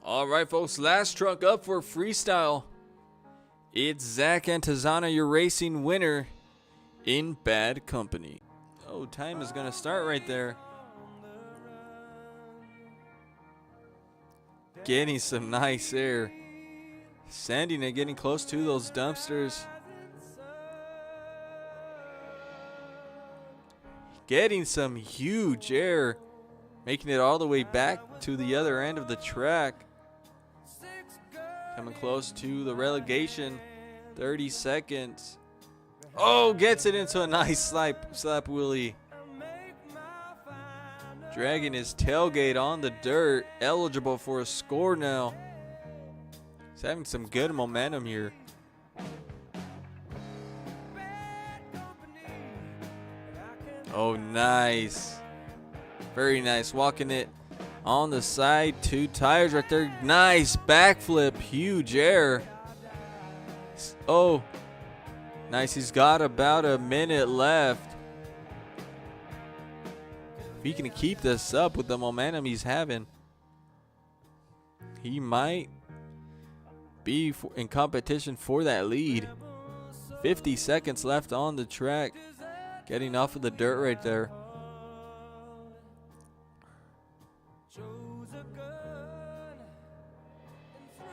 Speaker 1: All right, folks, last truck up for freestyle. It's Zach Antizana, your racing winner in Bad Company. Oh, time is going to start right there. Getting some nice air. Sending it, getting close to those dumpsters. Getting some huge air. Making it all the way back to the other end of the track. Coming close to the relegation. 30 seconds. Oh, gets it into a nice slap wheelie. Dragging his tailgate on the dirt. Eligible for a score now. He's having some good momentum here. Oh, nice. Very nice. Walking it on the side. 2 tires right there. Nice backflip. Huge air. Oh. Nice. He's got about a minute left. If he can keep this up with the momentum he's having, he might be in competition for that lead. 50 seconds left on the track. Getting off of the dirt right there.
Speaker 2: Chose a gun and threw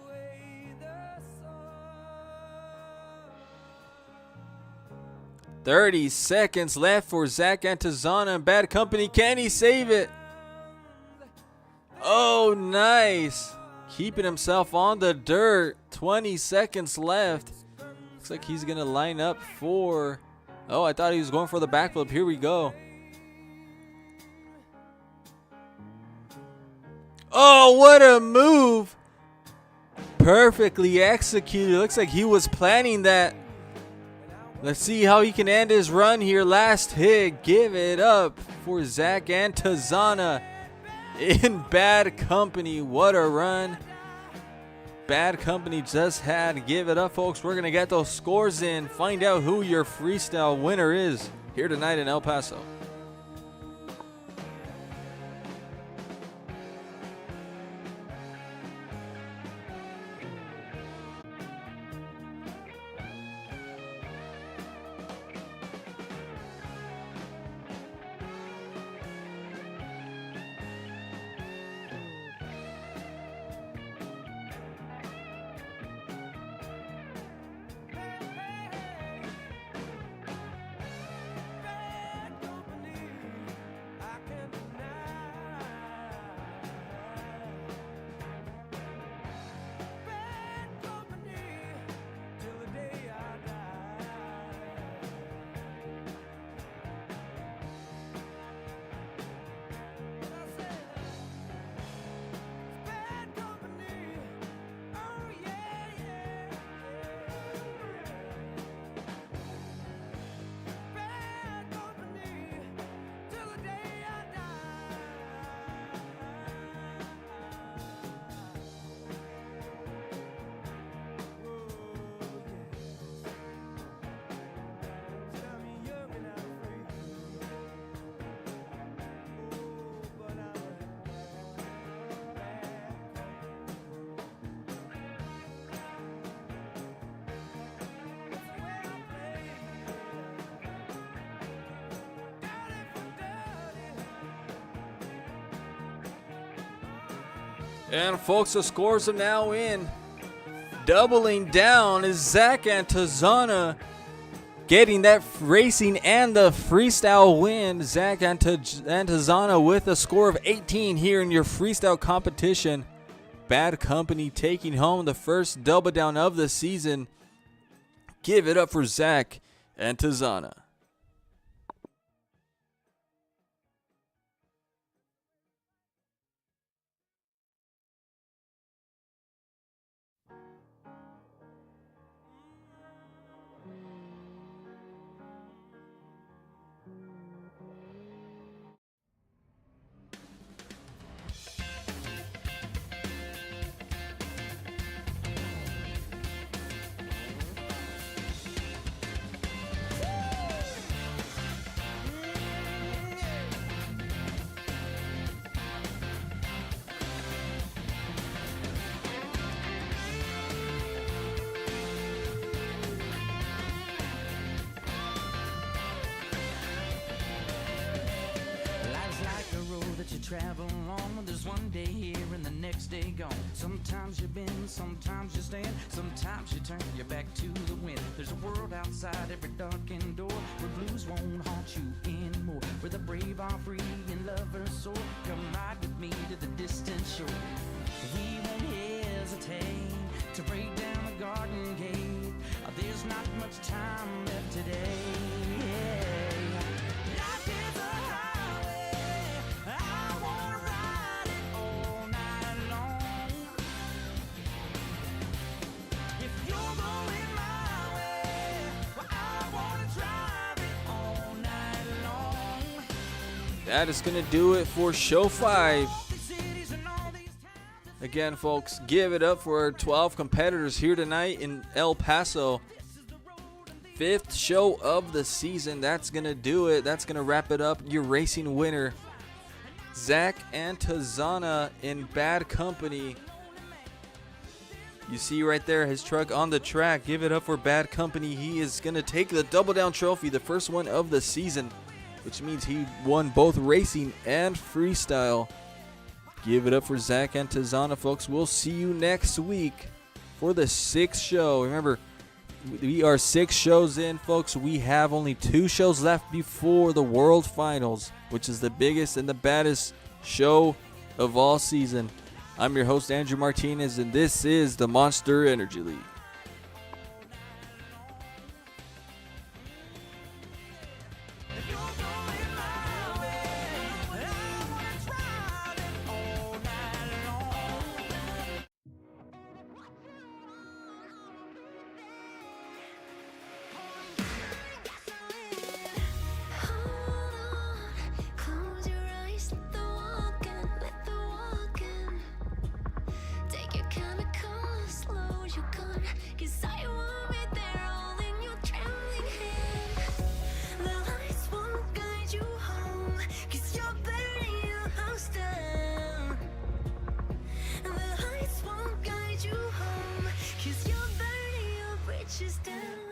Speaker 2: away the sun.
Speaker 1: 30 seconds left for Zach Antizana and Bad Company. Can he save it? Oh, nice. Keeping himself on the dirt. 20 seconds left. Looks like he's going to line up for... Oh, I thought he was going for the backflip. Here we go. Oh, what a move. Perfectly executed. Looks like he was planning that. Let's see how he can end his run here. Last hit. Give it up for Zach Antizana in Bad Company. What a run. Bad Company just had. Give it up, folks. We're going to get those scores in. Find out who your freestyle winner is here tonight in El Paso. And folks, the scores are now in. Doubling down is Zach Antizana getting that racing and the freestyle win. Zach Antizana with a score of 18 here in your freestyle competition. Bad Company taking home the first double down of the season. Give it up for Zach Antizana.
Speaker 5: Life's like a road that you travel on. There's one day here and the next day gone. Sometimes you bend, sometimes you stand, sometimes you turn your back to the wind. There's a world outside every darkened door where blues won't haunt you anymore, where the brave are free and lovers soar. Come ride with me to the distant shore. We won't hesitate to break down the garden gate. There's not much time left today. Life is a highway. I wanna ride it all night long. If you're going my way, well, I wanna drive it all night long.
Speaker 1: That is going to do it for show 5.
Speaker 5: Cities and all these
Speaker 1: Again, folks, give it up for our 12 competitors here tonight in El Paso. 5th show of the season. That's going to do it. That's going to wrap it up. Your racing winner, Zach Antizana in Bad Company. You see right there his truck on the track. Give it up for Bad Company. He is going to take the Double Down Trophy, the first one of the season, which means he won both racing and freestyle. Give it up for Zach Antizana, folks. We'll see you next week for the 6th show. Remember, we are 6 shows in, folks. We have only 2 shows left before the World Finals, which is the biggest and the baddest show of all season. I'm your host, Andrew Martinez, and this is the Monster Energy League.
Speaker 3: Hold on, close your eyes, let the walk in, let the walk in. Take your chemicals, slow your gun, 'cause I won't be there holding your trembling hand. The lights won't guide you home, 'cause you're burning your house down. The lights won't guide you home, 'cause you're burning your bridges down.